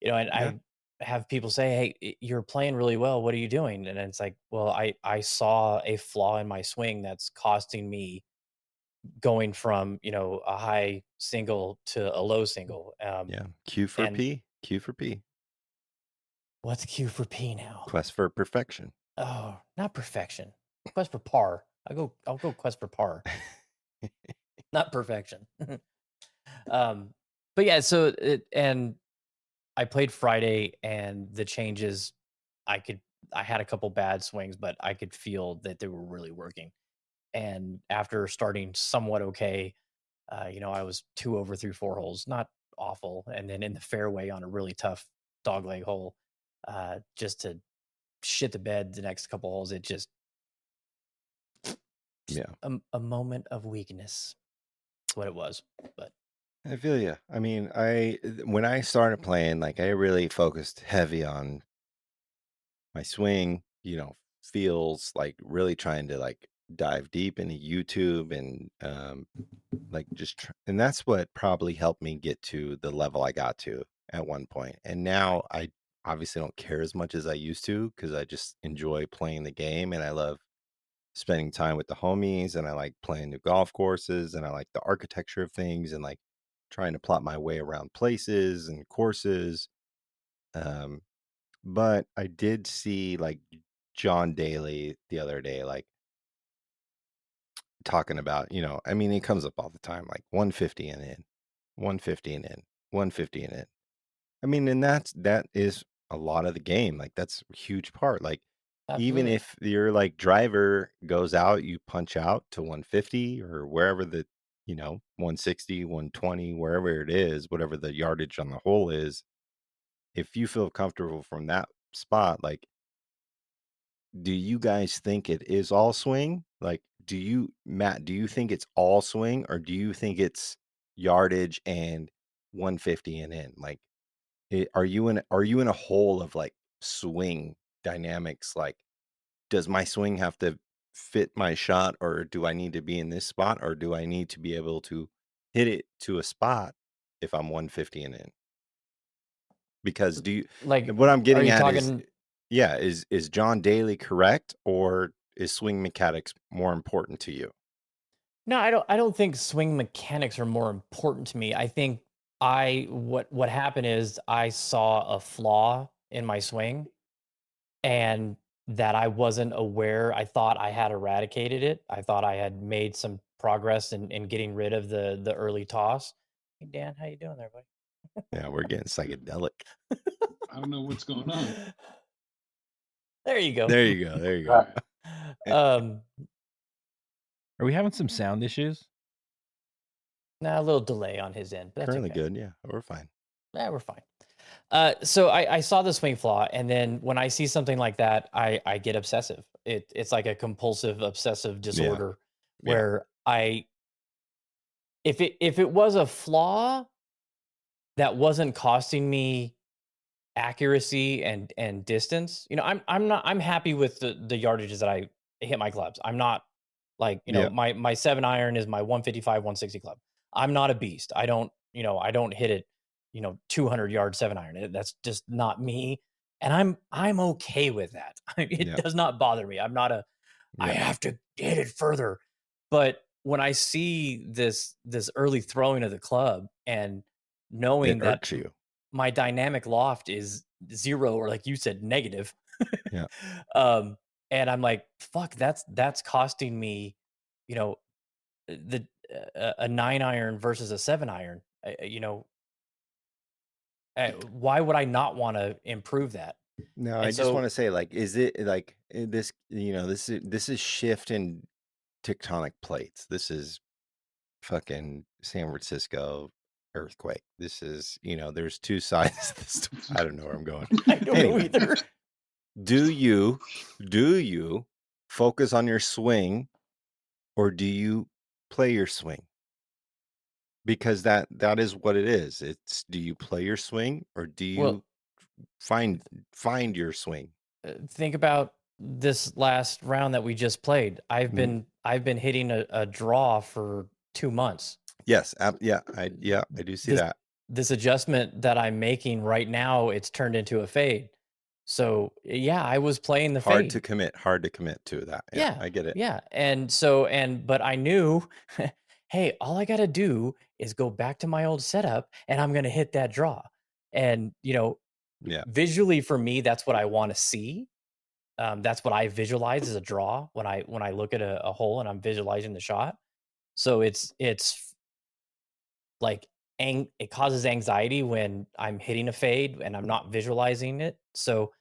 And Yeah. I have people say, hey, you're playing really well, what are you doing? And it's like, well, I saw a flaw in my swing that's costing me going from a high single to a low single. Yeah. Q for P. Q for P. What's Q for P now? Quest for perfection. Oh, not perfection. Quest for par. I'll go quest for par. Not perfection. But yeah, so and I played Friday, and the changes, I had a couple bad swings, but I could feel that they were really working. And after starting somewhat okay, I was 2 over through 4 holes, not awful, and then in the fairway on a really tough dogleg hole, just to shit the bed the next couple holes. It just a moment of weakness. That's what it was. But I feel you. I mean, when I started playing, like I really focused heavy on my swing, feels, like really trying to like dive deep into YouTube and like and that's what probably helped me get to the level I got to at one point. And now I obviously don't care as much as I used to because I just enjoy playing the game and I love spending time with the homies and I like playing new golf courses and I like the architecture of things and like trying to plot my way around places and courses. But I did see like John Daly the other day, like talking about, I mean, it comes up all the time, like 150 and in, 150 and in, 150 and in. I mean, and that is a lot of the game. Like that's a huge part. Like even absolutely. if your like driver goes out, you punch out to 150 or wherever the 160, 120, wherever it is, whatever the yardage on the hole is. If you feel comfortable from that spot, like, do you guys think it is all swing? Like, Matt, do you think it's all swing or do you think it's yardage and 150 and in? Like, are you in a hole of like swing dynamics? Like, does my swing have to fit my shot or do I need to be in this spot or do I need to be able to hit it to a spot if I'm 150 and in? Because what I'm getting at is John Daly correct or is swing mechanics more important to you? No, I don't think swing mechanics are more important to me. I think what happened is I saw a flaw in my swing and that I wasn't aware. I thought I had eradicated it. I thought I had made some progress in getting rid of the early toss. Hey Dan, how you doing there, buddy? Yeah, we're getting psychedelic. I don't know what's going on. There you go. There you go. Are we having some sound issues? A little delay on his end. But that's Currently okay. good. Yeah, we're fine. Yeah, we're fine. So I saw the swing flaw, and then when I see something like that, I get obsessive. It's like a compulsive obsessive disorder where if it was a flaw that wasn't costing me accuracy and distance, I'm happy with the yardages that I hit my clubs. I'm not like, my 7 iron is my 155, 160 club. I'm not a beast. I don't hit it, 200 yard 7-iron. That's just not me. And I'm okay with that. It does not bother me. I'm not I have to hit it further. But when I see this early throwing of the club and knowing that you. my dynamic loft is 0, or like you said, negative. Yeah. And I'm like, fuck, that's costing me, the a 9-iron versus a 7-iron. Why would I not want to improve that? No, And I just want to say, like, is it like this? This is shift in tectonic plates. This is fucking San Francisco earthquake. This is, there's two sides. I don't know where I'm going. I don't know either. Do you focus on your swing, or do you play your swing? Because that is what it is. It's, do you play your swing, or do you find your swing? Think about this last round that we just played. I've been hitting a draw for 2 months. Yes, I do see that. This adjustment that I'm making right now, it's turned into a fade. So yeah, I was playing the hard fade. Hard to commit to that. Yeah, I get it. Yeah. But I knew, hey, all I got to do is go back to my old setup and I'm going to hit that draw. And, visually for me, that's what I want to see. That's what I visualize as a draw when I look at a hole and I'm visualizing the shot. So it's like, it causes anxiety when I'm hitting a fade and I'm not visualizing it. So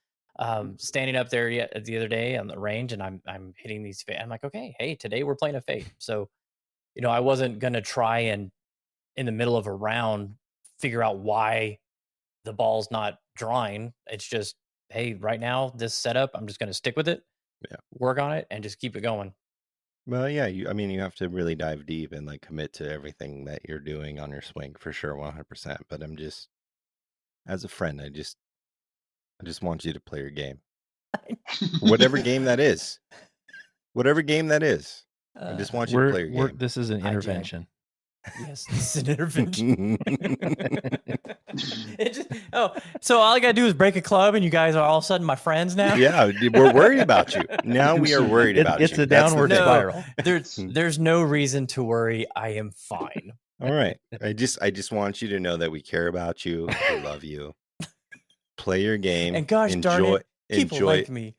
standing up there the other day on the range and I'm hitting these fades, I'm like, okay, hey, today we're playing a fade. So, I wasn't gonna try and in the middle of a round figure out why the ball's not drawing. It's just, hey, right now this setup, I'm just gonna stick with it, work on it, and just keep it going. Well, yeah, you have to really dive deep and like commit to everything that you're doing on your swing for sure, 100%. But I'm just, as a friend, I just want you to play your game, whatever game that is, I just want you to play your game. This is an intervention. Yes, this is an intervention. So all I gotta do is break a club, and you guys are all of a sudden my friends now. Yeah, we're worried about you. Now we are worried about it's you. It's a downward spiral. There's no reason to worry. I am fine. All right. I just want you to know that we care about you. We love you. Play your game. And gosh darn it, people like me.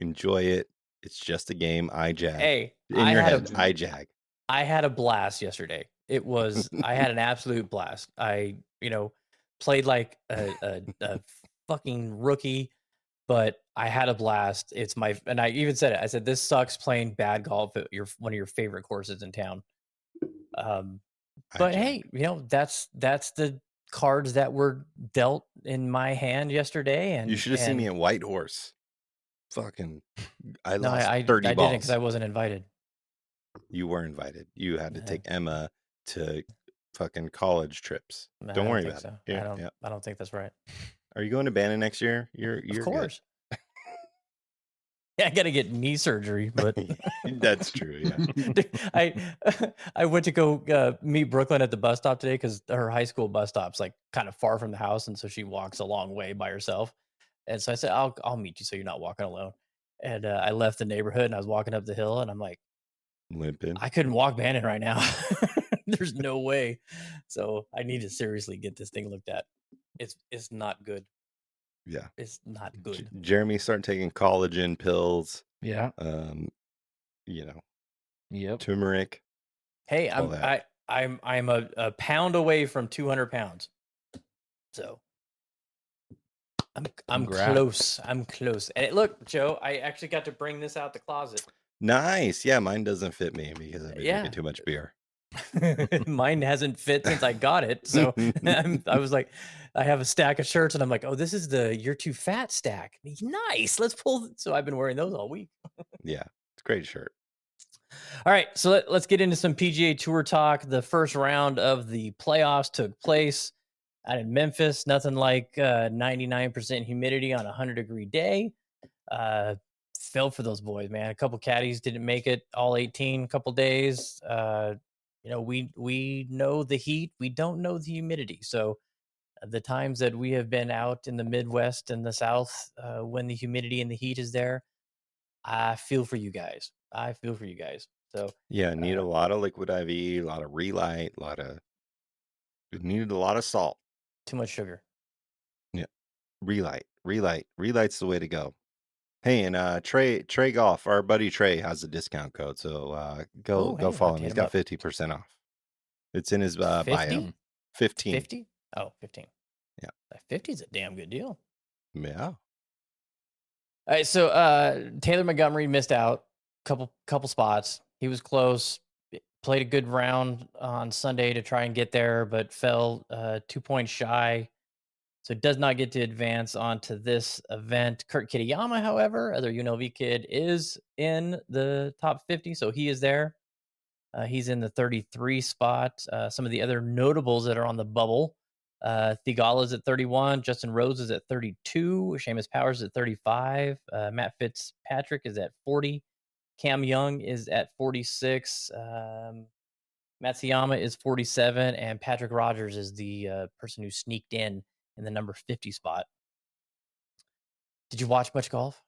Enjoy it. It's just a game. I jag. Hey, in your head, I jag. I had a blast yesterday. I had an absolute blast. I, played like a fucking rookie, but I had a blast. And I even said it. I said, this sucks playing bad golf at one of your favorite courses in town. But hey, that's the cards that were dealt in my hand yesterday. And you should have seen me at Whitehorse. Fucking, I lost 30 I balls. didn't because I wasn't invited. You were invited. You had to take Emma to fucking college trips. Don't worry about it. Yeah, I don't think that's right. Are you going to Bannon next year? You're of course. Yeah, I got to get knee surgery, but that's true. Yeah. I went to go meet Brooklyn at the bus stop today because her high school bus stop's like kind of far from the house, and so she walks a long way by herself. And so I said, I'll meet you so you're not walking alone. And I left the neighborhood and I was walking up the hill, and I'm like, limping. I couldn't walk Bannon right now. There's no way. So I need to seriously get this thing looked at. It's not good. Yeah. It's not good. Jeremy started taking collagen pills. Yeah. Yep. Turmeric. Hey, I'm a pound away from 200 pounds. So I'm close. I'm close. And look, Joe, I actually got to bring this out the closet. Nice. Yeah, mine doesn't fit me because I've been drinking too much beer. Mine hasn't fit since I got it. So I was like, I have a stack of shirts and I'm like, oh, this is the You're Too Fat stack. Nice. Let's pull. So I've been wearing those all week. Yeah, it's a great shirt. All right. So let's get into some PGA Tour talk. The first round of the playoffs took place out in Memphis. Nothing like 99% humidity on a 100-degree day. Felt for those boys, man. A couple caddies didn't make it all 18, a couple days. we know the heat, we don't know the humidity. So the times that we have been out in the Midwest and the South, when the humidity and the heat is there, I feel for you guys. I feel for you guys. So Yeah, need a lot of liquid IV, a lot of relight, it needed a lot of salt. too much sugar. Yeah, relight's the way to go. Hey, and Trey Golf, our buddy Trey has a discount code, so go Hey, follow I'll him. hit He's him got up. 50% off. It's in his bio. 50? 15. 50? Oh, 15. Yeah. 50 is a damn good deal. Yeah. All right, so Taylor Montgomery missed out couple spots. He was close. Played a good round on Sunday to try and get there, but fell 2 points shy. So does not get to advance onto this event. Kurt Kitayama, however, other UNLV kid, is in the top 50, so he is there. He's in the 33 spot. Some of the other notables that are on the bubble: Thigala's at 31, Justin Rose is at 32, Seamus Powers at 35, Matt Fitzpatrick is at 40, Cam Young is at 46, Matsuyama is 47, and Patrick Rogers is the person who sneaked in the number 50 spot. Did you watch much golf?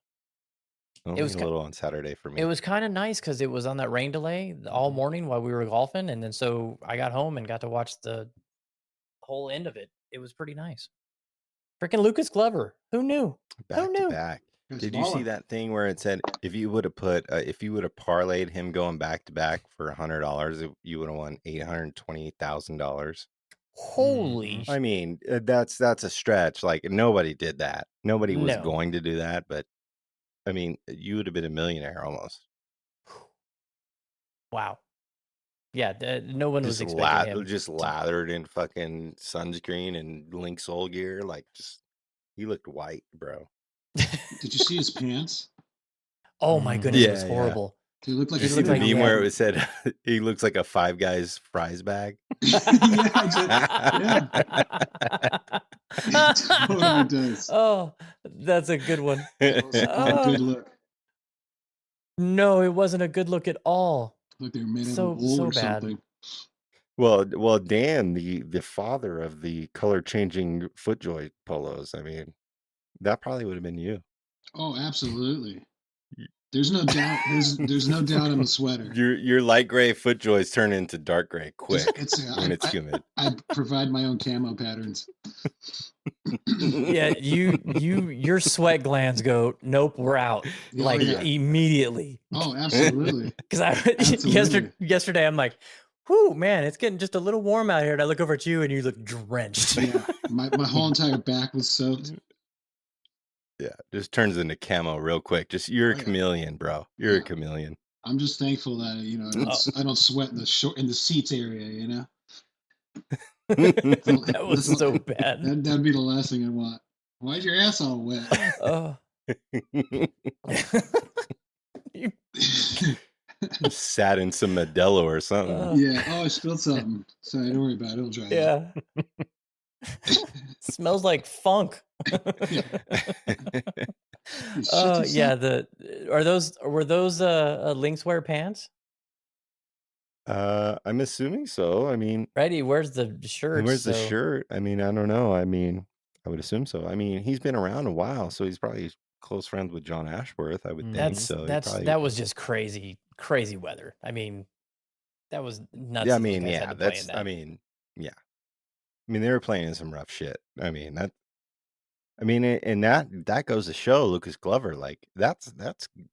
Only a little on Saturday for me. It was kind of nice because it was on that rain delay all morning while we were golfing, and then so I got home and got to watch the whole end of it. It was pretty nice. Freaking Lucas Glover. Who knew? Back to back. Did you see that thing where it said if you would have parlayed him going back to back for $100, you would have won $828,000? Holy! I mean, that's a stretch. Like nobody did that. Nobody was going to do that, but I mean, you would have been a millionaire almost. Wow. Yeah, no one was expecting him. Just lathered in fucking sunscreen and Link Soul gear. Like, he looked white, bro. Did you see his pants? Oh my goodness, it was horrible. He looked like Did you see the meme where it said he looks like a Five Guys fries bag? Yeah. Totally does. Oh, that's a good one. That was a good look. No, it wasn't a good look at all. Like they were made out of wool or something. Well, Dan, the father of the color changing FootJoy polos. I mean, that probably would have been you. Oh, absolutely. There's no doubt. There's no doubt on the sweater. Your light gray FootJoys turn into dark gray quick when it's humid. I provide my own camo patterns. Yeah, your sweat glands go, nope, we're out. Immediately. Oh, absolutely. Because yesterday I'm like, whoo, man, it's getting just a little warm out here. And I look over at you and you look drenched. Yeah, my whole entire back was soaked. Yeah, just turns into camo real quick. You're a chameleon, bro. You're a chameleon. I'm just thankful that I don't sweat in the seats area. That was so bad. That'd be the last thing I want. Why's your ass all wet? Oh. Sat in some Modelo or something. Yeah. Oh, I spilled something. Sorry, don't worry about it. It'll dry out. Smells like funk. Oh yeah. Were those Lynxwear pants? I'm assuming so. I mean, right. He wears the shirt. The shirt. I mean, I don't know. I mean, I would assume so. I mean, he's been around a while, so he's probably close friends with John Ashworth. I would think so. That was just crazy weather. I mean, that was nuts. Yeah, I mean, yeah, I mean, they were playing in some rough shit. I mean, and that goes to show Lucas Glover, like that's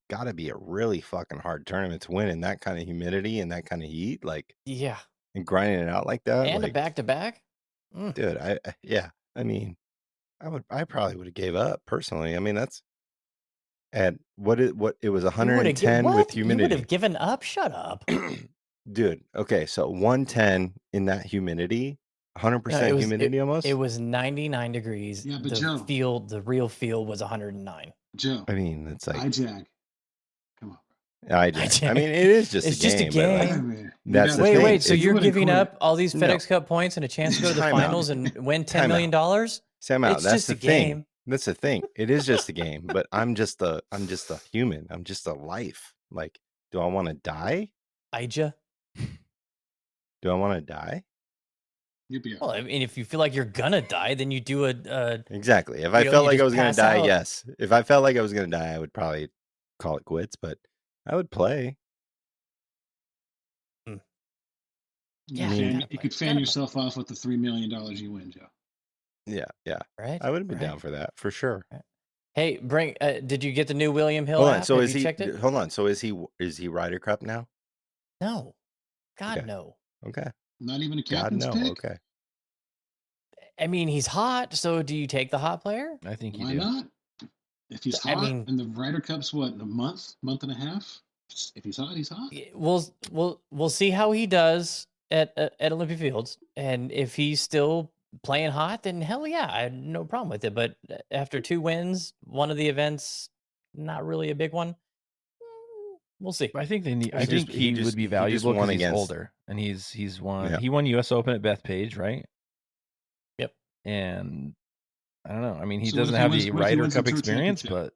got to be a really fucking hard tournament to win in that kind of humidity and that kind of heat, like and grinding it out like that, and like, a back-to-back. Dude, I mean, I probably would have gave up personally. I mean, that's at what it was 110 with humidity. You would have given up? Shut up. Dude, okay, so 110 in that humidity, 100% humidity almost. It was 99 degrees. Yeah, but the real field was 109. Joe, I mean, it's like IJAG. Come on. IJAG. I mean, it is just it's a game. Just a game. Like, that's the wait, thing. Wait. So you're giving up all these FedEx Cup points and a chance to go to the finals and win $10 million? Sam out. That's just the a thing. Game. That's the thing. It is just a game, but I'm just a human. I'm just a life. Like, do I want to die? Ija. Do I want to die? You'd be Well, all I right. mean, if you feel like you're gonna die, then you do Exactly. If I you felt like I just was going pass to die, out. yes. If I felt like I was going to die, I would probably call it quits, but I would play. You Yeah, could you fan, gotta you play. could fan Gotta play. yourself off with the $3 million you win, Joe. Yeah. Right? I would have been Right. down for that for sure. Right. Hey, did you get the new William Hill Hold on. app? So Have is you he? checked it? Hold on. So is he Ryder Cup now? No. God, Okay. no. Okay. Not even a God captain's no. pick? Okay. I mean, he's hot, so do you take the hot player? I think you Why do. not? If he's I hot, mean- and the Ryder Cup's what, a month and a half? If he's hot, he's hot. We'll see how he does at Olympia Fields, and if he's still playing hot, then hell yeah, I had no problem with it. But after 2 wins, one of the events, not really a big one. We'll see. I think they need. I He think just- he he just- would be he just valuable won because he's against- older and he's won. Yeah. He won U.S. Open at Bethpage, right? Yep. And I don't know. I mean, he So what if doesn't he have wins- the what if he Ryder wins the Cup Tour experience, Championship?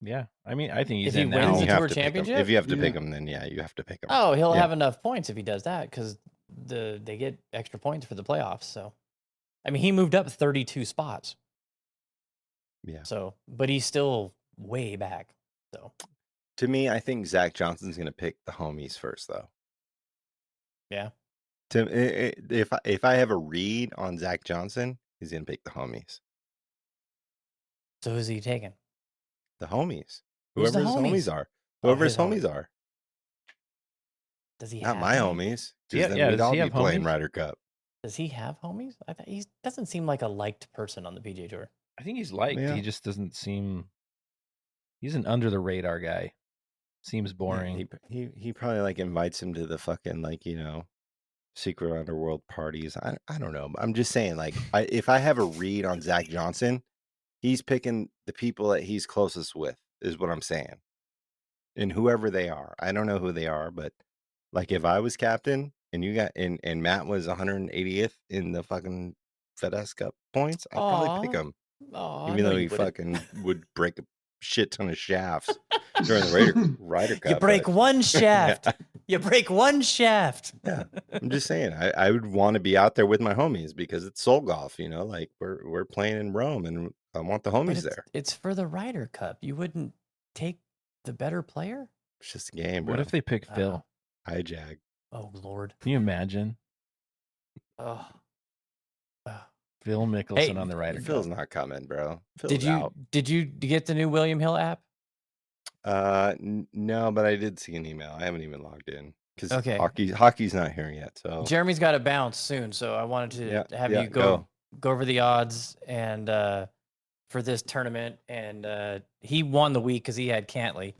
but yeah, I mean, I think he's If he in wins now. the You have Tour to pick him. Championship? If you have to Yeah. pick him, then yeah, you have to pick him. Oh, he'll Yeah. have enough points if he does that because they get extra points for the playoffs. So, I mean, he moved up 32 spots. Yeah. So, but he's still way back. So, To me, I think Zach Johnson's going to pick the homies first, though. yeah. If I have a read on Zach Johnson, he's going to pick the homies. So who's he taking? The homies. Who's Whoever the his homies homies? are. Oh, Whoever his his homies. homies are. Does he Not have my any? homies. Yeah, Because then yeah, we'd does all he be have playing homies? Ryder Cup. Does he have homies? I thought he doesn't seem like a liked person on the PGA Tour. I think he's liked. Yeah. He just doesn't seem. He's an under the radar guy. Seems boring. Yeah, he probably like invites him to the fucking secret underworld parties. I don't know. I'm just saying, like, if I have a read on Zach Johnson, he's picking the people that he's closest with, is what I'm saying. And whoever they are. I don't know who they are, but like if I was captain and you got and Matt was 180th in the fucking FedEx Cup points, I'd probably pick him. Aw, Even no, though you he wouldn't. fucking would break a shit ton of shafts during the Ryder Cup. You break but- one shaft. You break one shaft. Yeah, I'm just saying, I would want to be out there with my homies because it's soul golf, like we're playing in Rome and I want the But homies there. it's for the Ryder Cup. You wouldn't take the better player? It's just a game, bro. What if they pick Phil? Hijack. Oh Lord. Can you imagine Oh. Phil Mickelson on the Ryder Phil's Cup? not coming, bro. Phil's Did you out. get the new William Hill app? No, but I did see an email. I haven't even logged in because Okay. hockey's not here yet. So Jeremy's got to bounce soon, so I wanted to have you go over the odds and for this tournament. And he won the week because he had Cantley.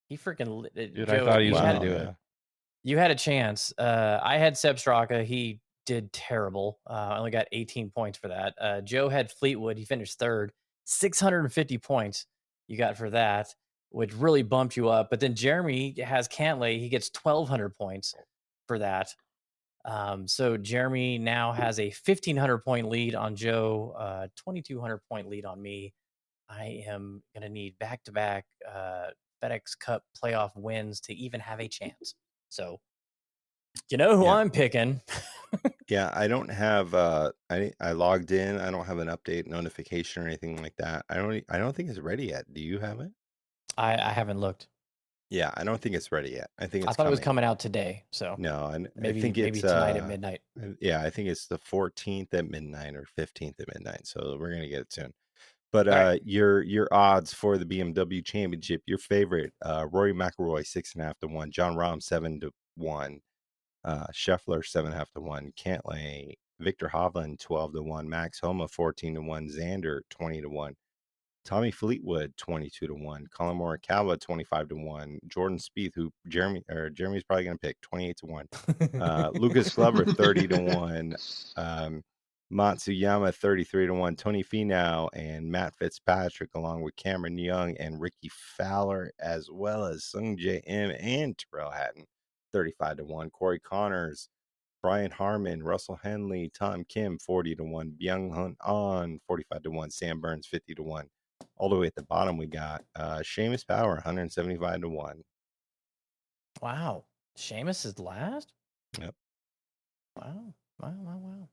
He freaking Dude, I thought he was had going to do it. You had a chance. I had Seb Straka. He did terrible. I only got 18 points for that. Joe had Fleetwood. He finished third. 650 points you got for that, which really bumped you up. But then Jeremy has Cantley. He gets 1,200 points for that. So Jeremy now has a 1,500 point lead on Joe, 2,200 point lead on me. I am going to need back-to-back FedEx Cup playoff wins to even have a chance. So, you know who I'm picking. Yeah, I don't have I logged in. I don't have an update notification or anything like that. I don't think it's ready yet. Do you have it? I haven't looked. Yeah, I don't think it's ready yet. I think it's I thought it was coming out today. So No, I maybe think it's tonight at midnight. Yeah, I think it's the 14th at midnight or 15th at midnight. So we're gonna get it soon. But right. your odds for the BMW Championship, your favorite, Rory McIlroy 6.5 to 1, John Rahm 7 to 1, Scheffler 7.5 to 1, Cantlay, Victor Hovland 12 to 1, Max Homa 14 to 1, Xander 20 to 1, Tommy Fleetwood 22 to 1, Colin Morikawa 25 to 1, Jordan Spieth, who Jeremy's probably gonna pick 28 to 1, Lucas Glover 30 to 1, Matsuyama 33 to 1, Tony Finau and Matt Fitzpatrick, along with Cameron Young and Ricky Fowler, as well as Sung J M and Terrell Hatton 35 to 1, Corey Connors, Brian Harmon, Russell Henley, Tom Kim 40 to 1, Byung Hun An 45 to 1, Sam Burns 50 to 1. All the way at the bottom, we got Seamus Power 175 to 1. Wow. Seamus is last? Yep. Wow. All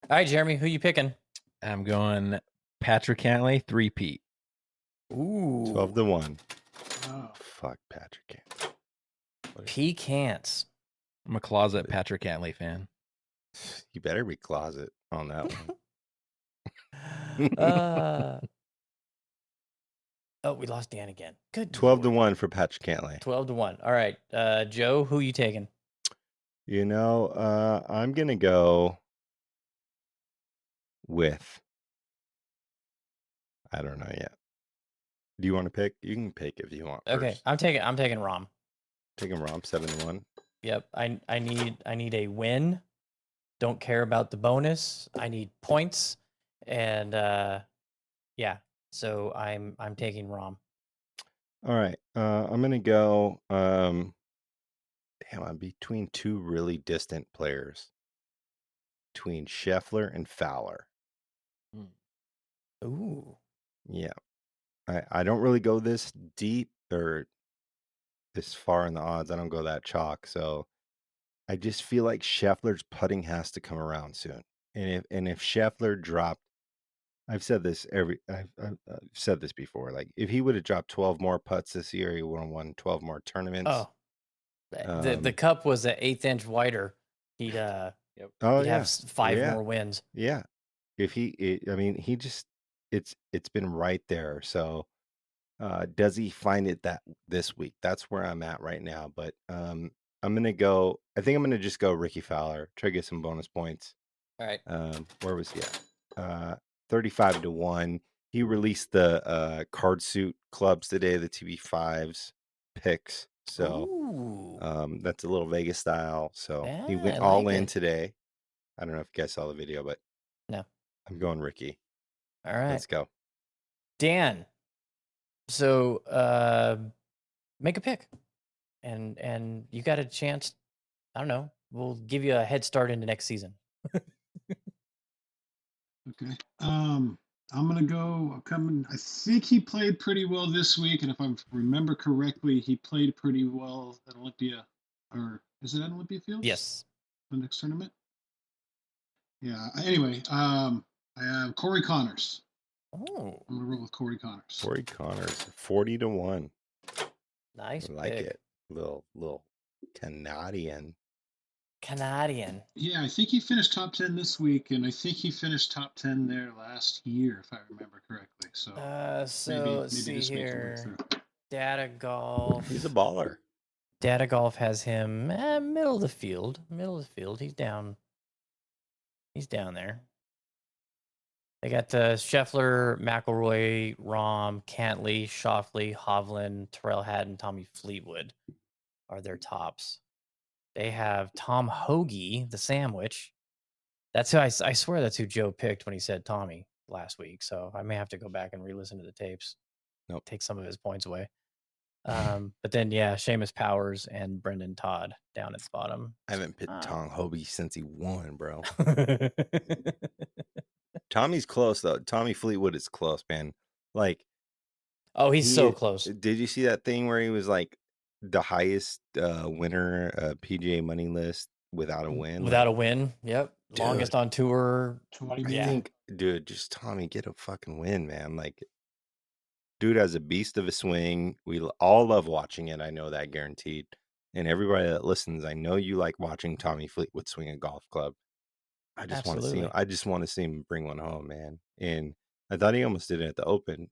right, Jeremy, who you picking? I'm going Patrick Cantlay, 3-peat. Ooh. 12-1. Oh. Fuck Patrick Cantlay. Pecans. I'm a closet Patrick Cantlay fan. You better be closet on that one. Oh, we lost Dan again. Good. 12-1 for Patrick Cantlay. 12-1. All right. Joe, who you taking? You know, I'm gonna go with. I don't know yet. Do you want to pick? You can pick if you want. Okay, First. I'm taking Rom. Taking Rom 7-1. Yep. I need a win. Don't care about the bonus. I need points. And yeah. So I'm taking Rom. All right. I'm gonna go. Damn, I'm between two really distant players. Between Scheffler and Fowler. Ooh. Yeah. I don't really go this deep or this far in the odds. I don't go that chalk. So I just feel like Scheffler's putting has to come around soon. And if Scheffler dropped, I've said this I've said this before. Like if he would have dropped 12 more putts this year, he would have won 12 more tournaments. Oh. The cup was an 1/8 inch wider. He'd have 5 more wins. Yeah. If he just it's been right there. So does he find it this week? That's where I'm at right now. But I'm gonna go. I think I'm gonna just go Ricky Fowler. Try to get some bonus points. All right. Where was he at? 35-1. He released the card suit clubs today, the TB5s picks. So that's a little Vegas style. So he went all in today. I don't know if you guys saw the video, but no. I'm going Ricky. All right. Let's go. Dan. So make a pick. And you got a chance. I don't know. We'll give you a head start into next season. Okay. I'm gonna go. I think he played pretty well this week, and if I remember correctly, he played pretty well at Olympia, or is it at Olympia Fields? Yes. The next tournament. Yeah. Anyway, I have Corey Connors. Oh. I'm gonna roll with Corey Connors. Corey Connors, 40-1. Nice. I like it. Little Canadian. Yeah, I think he finished top 10 this week, and I think he finished top 10 there last year, if I remember correctly. So, maybe let's see here. Data Golf. He's a baller. Data Golf has him middle of the field. He's down. He's down there. They got Scheffler, McIlroy, Rahm, Cantlay, Schauffele, Hovland, Terrell Hatton, Tommy Fleetwood are their tops. They have Tom Hoagie, the sandwich. That's who I swear that's who Joe picked when he said Tommy last week. So I may have to go back and re-listen to the tapes. Nope. Take some of his points away. But then Seamus Powers and Brendan Todd down at the bottom. I haven't picked Tom Hoagie since he won, bro. Tommy's close though. Tommy Fleetwood is close, man. Like, he's so close. Did you see that thing where he was like the highest winner PGA money list without a win? Without a win, yep. Dude, longest on tour. 20 I think, dude, just Tommy, get a fucking win, man. Like, dude has a beast of a swing. We all love watching it. I know that, guaranteed. And everybody that listens, I know you like watching Tommy Fleetwood swing a golf club. I just want to see him. I just want to see him bring one home, man. And I thought he almost did it at the Open.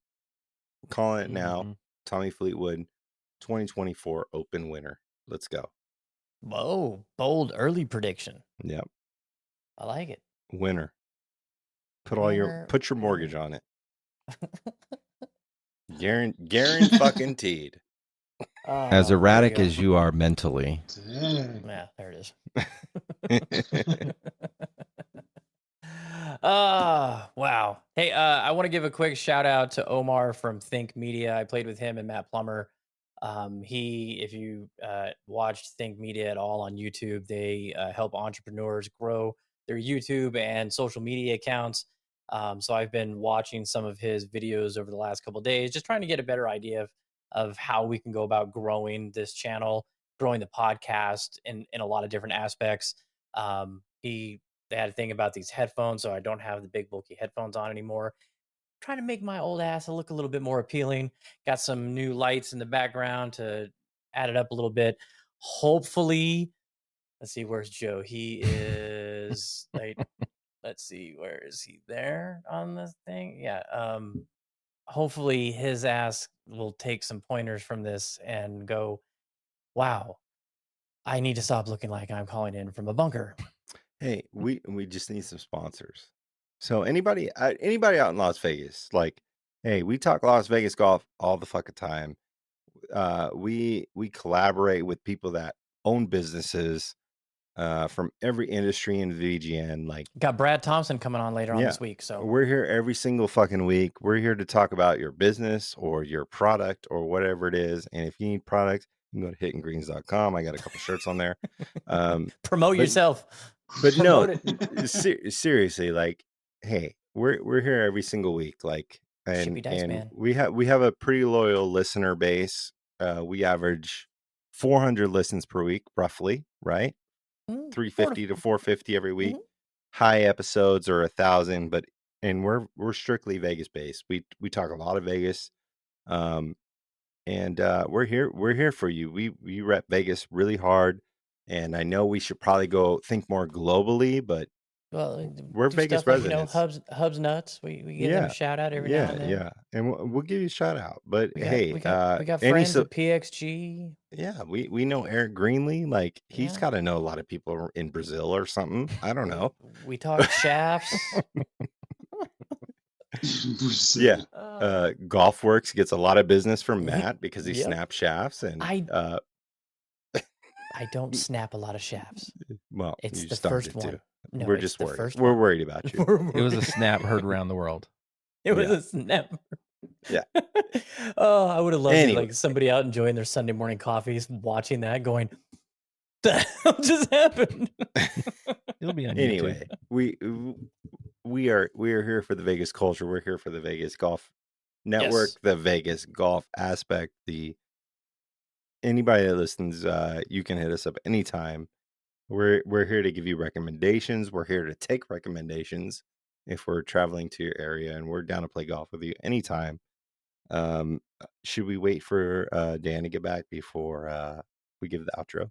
I'm calling it now. Tommy Fleetwood, 2024 Open winner. Let's go. Whoa, bold early prediction. Yep. I like it. Winner. Put your mortgage on it. Guaranteed. As erratic as you are mentally. Yeah, there it is. Wow. Hey, I want to give a quick shout out to Omar from Think Media. I played with him and Matt Plummer. If you watched Think Media at all on YouTube, they help entrepreneurs grow their YouTube and social media accounts. So I've been watching some of his videos over the last couple of days, just trying to get a better idea of how we can go about growing this channel. growing the podcast in a lot of different aspects. They had a thing about these headphones, so I don't have the big bulky headphones on anymore. Trying to make my old ass look a little bit more appealing. Got some new lights in the background to add it up a little bit. Hopefully, let's see, where's Joe? He is like, let's see, where is he there on the thing? Yeah. Hopefully his ass will take some pointers from this and go, wow, I need to stop looking like I'm calling in from a bunker. Hey, we just need some sponsors. So anybody out in Las Vegas, like, hey, we talk Las Vegas golf all the fucking time. We collaborate with people that own businesses from every industry in VGN. Like, Got Brad Thompson coming on later on this week. So we're here every single fucking week. We're here to talk about your business or your product or whatever it is. And if you need products, you can go to hittinggreens.com. I got a couple shirts on there. Promote yourself. But Promote no, seriously, like, hey, we're here every single week. Like, and man. we have a pretty loyal listener base. We average 400 listens per week, roughly, right? 350 to 450 every week. High episodes are 1,000, and we're strictly Vegas based. We talk a lot of Vegas, and we're here for you. We rep Vegas really hard, and I know we should probably go think more globally, but we're Vegas residents. Like, Hubs Nuts. We give them a shout out every now and then. Yeah, and we'll give you a shout out. But we got friends at PXG. Yeah, we know Eric Greenlee. Like, he's got to know a lot of people in Brazil or something. I don't know. We talk shafts. Yeah. GolfWorks gets a lot of business from Matt because he snaps shafts, and I don't snap a lot of shafts. Well, it's you the started first one. to. No, we're just worried. We're worried about you. It was a snap heard around the world. It was a snap. Yeah. Oh, I would have loved it, like somebody out enjoying their Sunday morning coffees, watching that, going, "The hell just happened?" It'll be on YouTube. Anyway, we are here for the Vegas culture. We're here for the Vegas Golf Network, the Vegas Golf aspect. Anybody that listens, you can hit us up anytime. We're here to give you recommendations. We're here to take recommendations if we're traveling to your area, and we're down to play golf with you anytime. Should we wait for Dan to get back before we give the outro?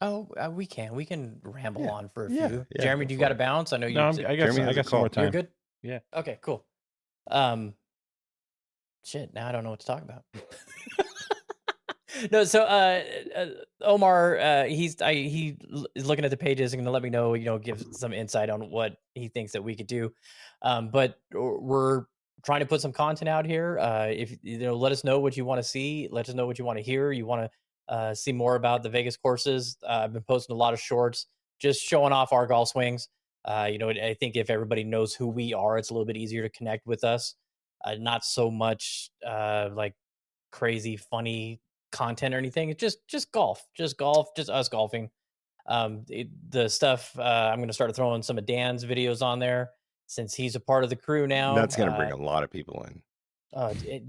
Oh, we can ramble on for a few. Yeah, Jeremy, do you got to bounce? I know you. No, I got some more time. You're good? Yeah. Okay, cool. Shit, now I don't know what to talk about. No, so Omar, he is looking at the pages and gonna let me know, give some insight on what he thinks that we could do. But we're trying to put some content out here. If let us know what you want to see. Let us know what you want to hear. You want to see more about the Vegas courses. I've been posting a lot of shorts, just showing off our golf swings. I think if everybody knows who we are, it's a little bit easier to connect with us. Not so much like crazy funny content or anything. It's just golf, just us golfing. The stuff I'm going to start throwing some of Dan's videos on there since he's a part of the crew now. That's going to bring a lot of people in.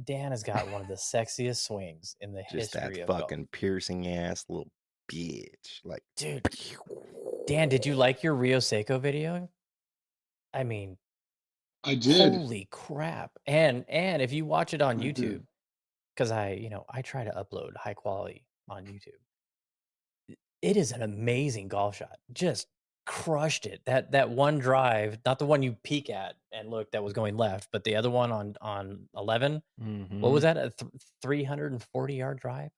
Dan has got one of the sexiest swings in the history of golf. Fucking piercing ass little bitch. Like, dude, Dan, did you like your Rio Seco video? I mean, I did. Holy crap. And if you watch it on YouTube, because I try to upload high quality on YouTube, it is an amazing golf shot. Just crushed it. That one drive, not the one you peek at and look that was going left, but the other one on 11. What was that? A 340 yard drive?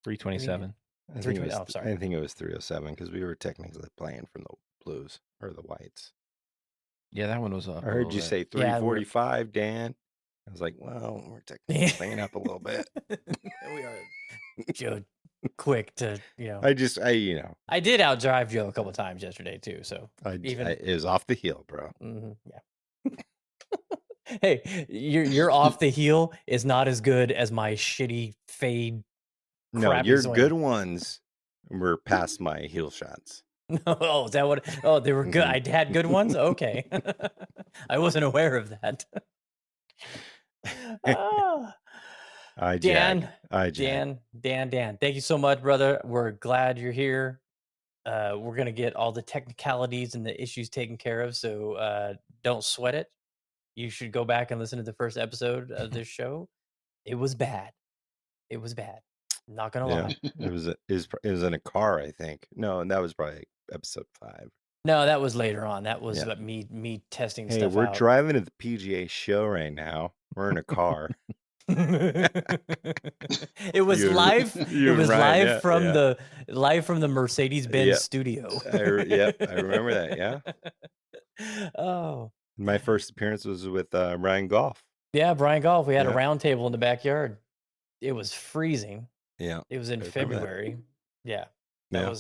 327. I think it was 307 because we were technically playing from the blues or the whites. Yeah, that one was up. I heard you say 345, Dan. I was like, well, we're technically playing up a little bit. We are, Joe, quick to, I did outdrive Joe a couple of times yesterday too. So it was off the heel, bro. Yeah. Hey, your off the heel is not as good as my shitty fade. No, your good ones were past my heel shots. Oh, is that what? Oh, they were good. I had good ones. Okay, I wasn't aware of that. Dan, Dan. Dan. Thank you so much, brother. We're glad you're here. We're gonna get all the technicalities and the issues taken care of, so don't sweat it. You should go back and listen to the first episode of this show. It was bad. Not gonna lie. It was in a car, I think. No, that was probably episode 5. No, that was later on. That was Yeah. me testing Hey, stuff we're out. driving to the PGA show right now. We're in a car. It was live. It you're was right, live from yeah. the Mercedes-Benz Yep. studio. I remember that. Yeah. Oh, My first appearance was with Ryan Golf. yeah, Brian Golf. We had a Yeah. round table in the backyard. It was freezing. Yeah. It was in I remember that. February. Yeah, Yeah.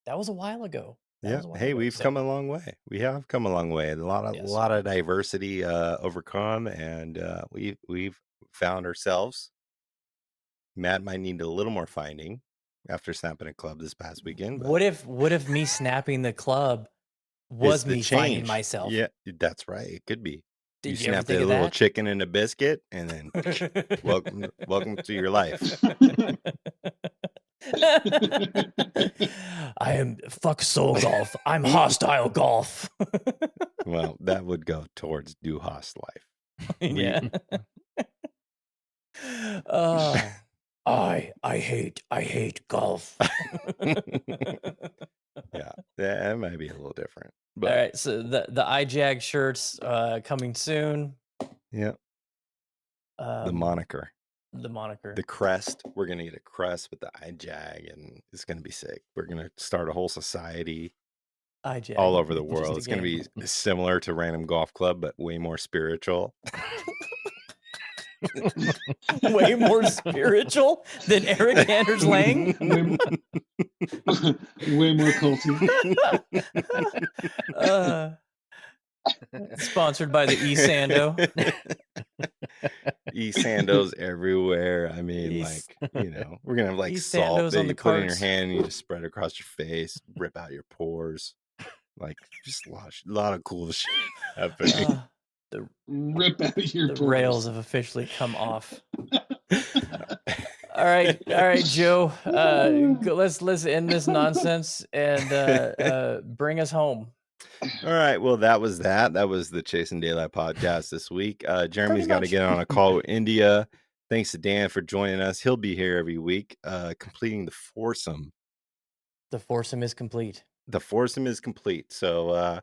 that was a while ago. Yeah. Hey, we've come a long way. We have come a long way. A lot of diversity overcome, and we've found ourselves. Matt might need a little more finding after snapping a club this past weekend. But What if me snapping the club was the me finding change. myself? Yeah, that's right. It could be. Did you you ever snapped think a of little that? chicken and a biscuit, and then welcome to your life. I am fuck soul golf. I'm hostile golf. Well, that would go towards Duhas life. Yeah. I hate golf. Yeah, that might be a little different. But All right, so the iJag shirts coming soon. yeah, the moniker, the crest. We're gonna get a crest with the iJag, and it's gonna be sick. We're gonna start a whole society iJag all over the just a world. It's gonna be similar to Random Golf Club, but way more spiritual. Way more spiritual than Eric Anders Lang. Way more culty. Sponsored by the E-Sando. E-Sandos everywhere. I mean, we're gonna have like salt that you put in your hand and you just spread it across your face, rip out your pores. Like just a lot of cool shit happening. Rip out your The rails have officially come off. All right, Joe. Let's end this nonsense and bring us home. All right. Well, that was the Chasing Daylight podcast this week. Jeremy's got to get on a call with India. Thanks to Dan for joining us. He'll be here every week, completing the foursome. The foursome is complete. So,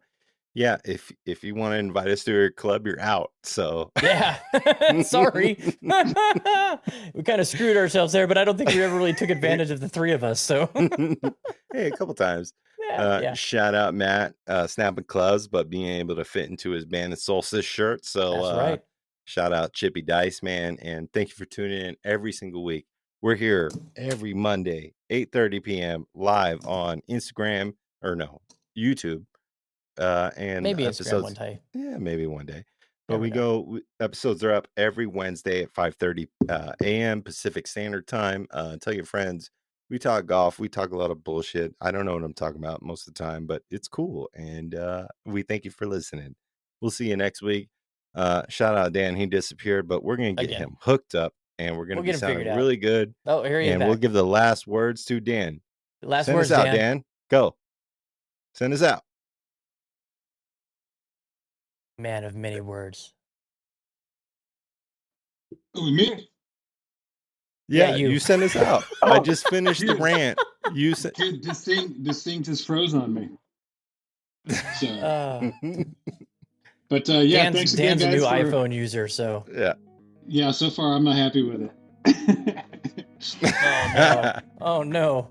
yeah, if you want to invite us to your club, you're out. So yeah, sorry, we kind of screwed ourselves there, but I don't think we ever really took advantage of the three of us. So hey, a couple times. Yeah. Shout out Matt, snapping clubs, but being able to fit into his Band of Solstice shirt. So that's right. Shout out Chippy Dice, man, and thank you for tuning in every single week. We're here every Monday, 8:30 p.m. live on Instagram YouTube. And maybe episodes, Instagram one day. Yeah, maybe one day. But episodes are up every Wednesday at 5:30 a.m. Pacific Standard Time. Tell your friends. We talk golf. We talk a lot of bullshit. I don't know what I'm talking about most of the time, but it's cool. And we thank you for listening. We'll see you next week. Shout out Dan. He disappeared, but we're going to get him hooked up, and we're going to be sounding really good. Oh, here he is. And we'll give the last words to Dan. Send us out, Dan. Go. Send us out. Man of many words. Oh, me? Yeah, you send us out. I just finished the rant. You said this thing just froze on me. So, but yeah, thanks again, Dan's guys. a new iPhone user, so yeah. So far, I'm not happy with it. Oh no.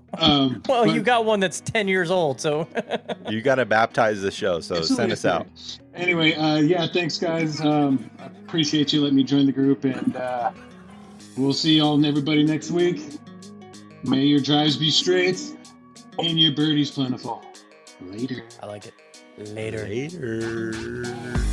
Well, you got one that's 10 years old, so you got to baptize the show. So send us out. Anyway, yeah, thanks, guys. I appreciate you letting me join the group, and we'll see y'all and everybody next week. May your drives be straight and your birdies plentiful. Later. I like it. Later. Later.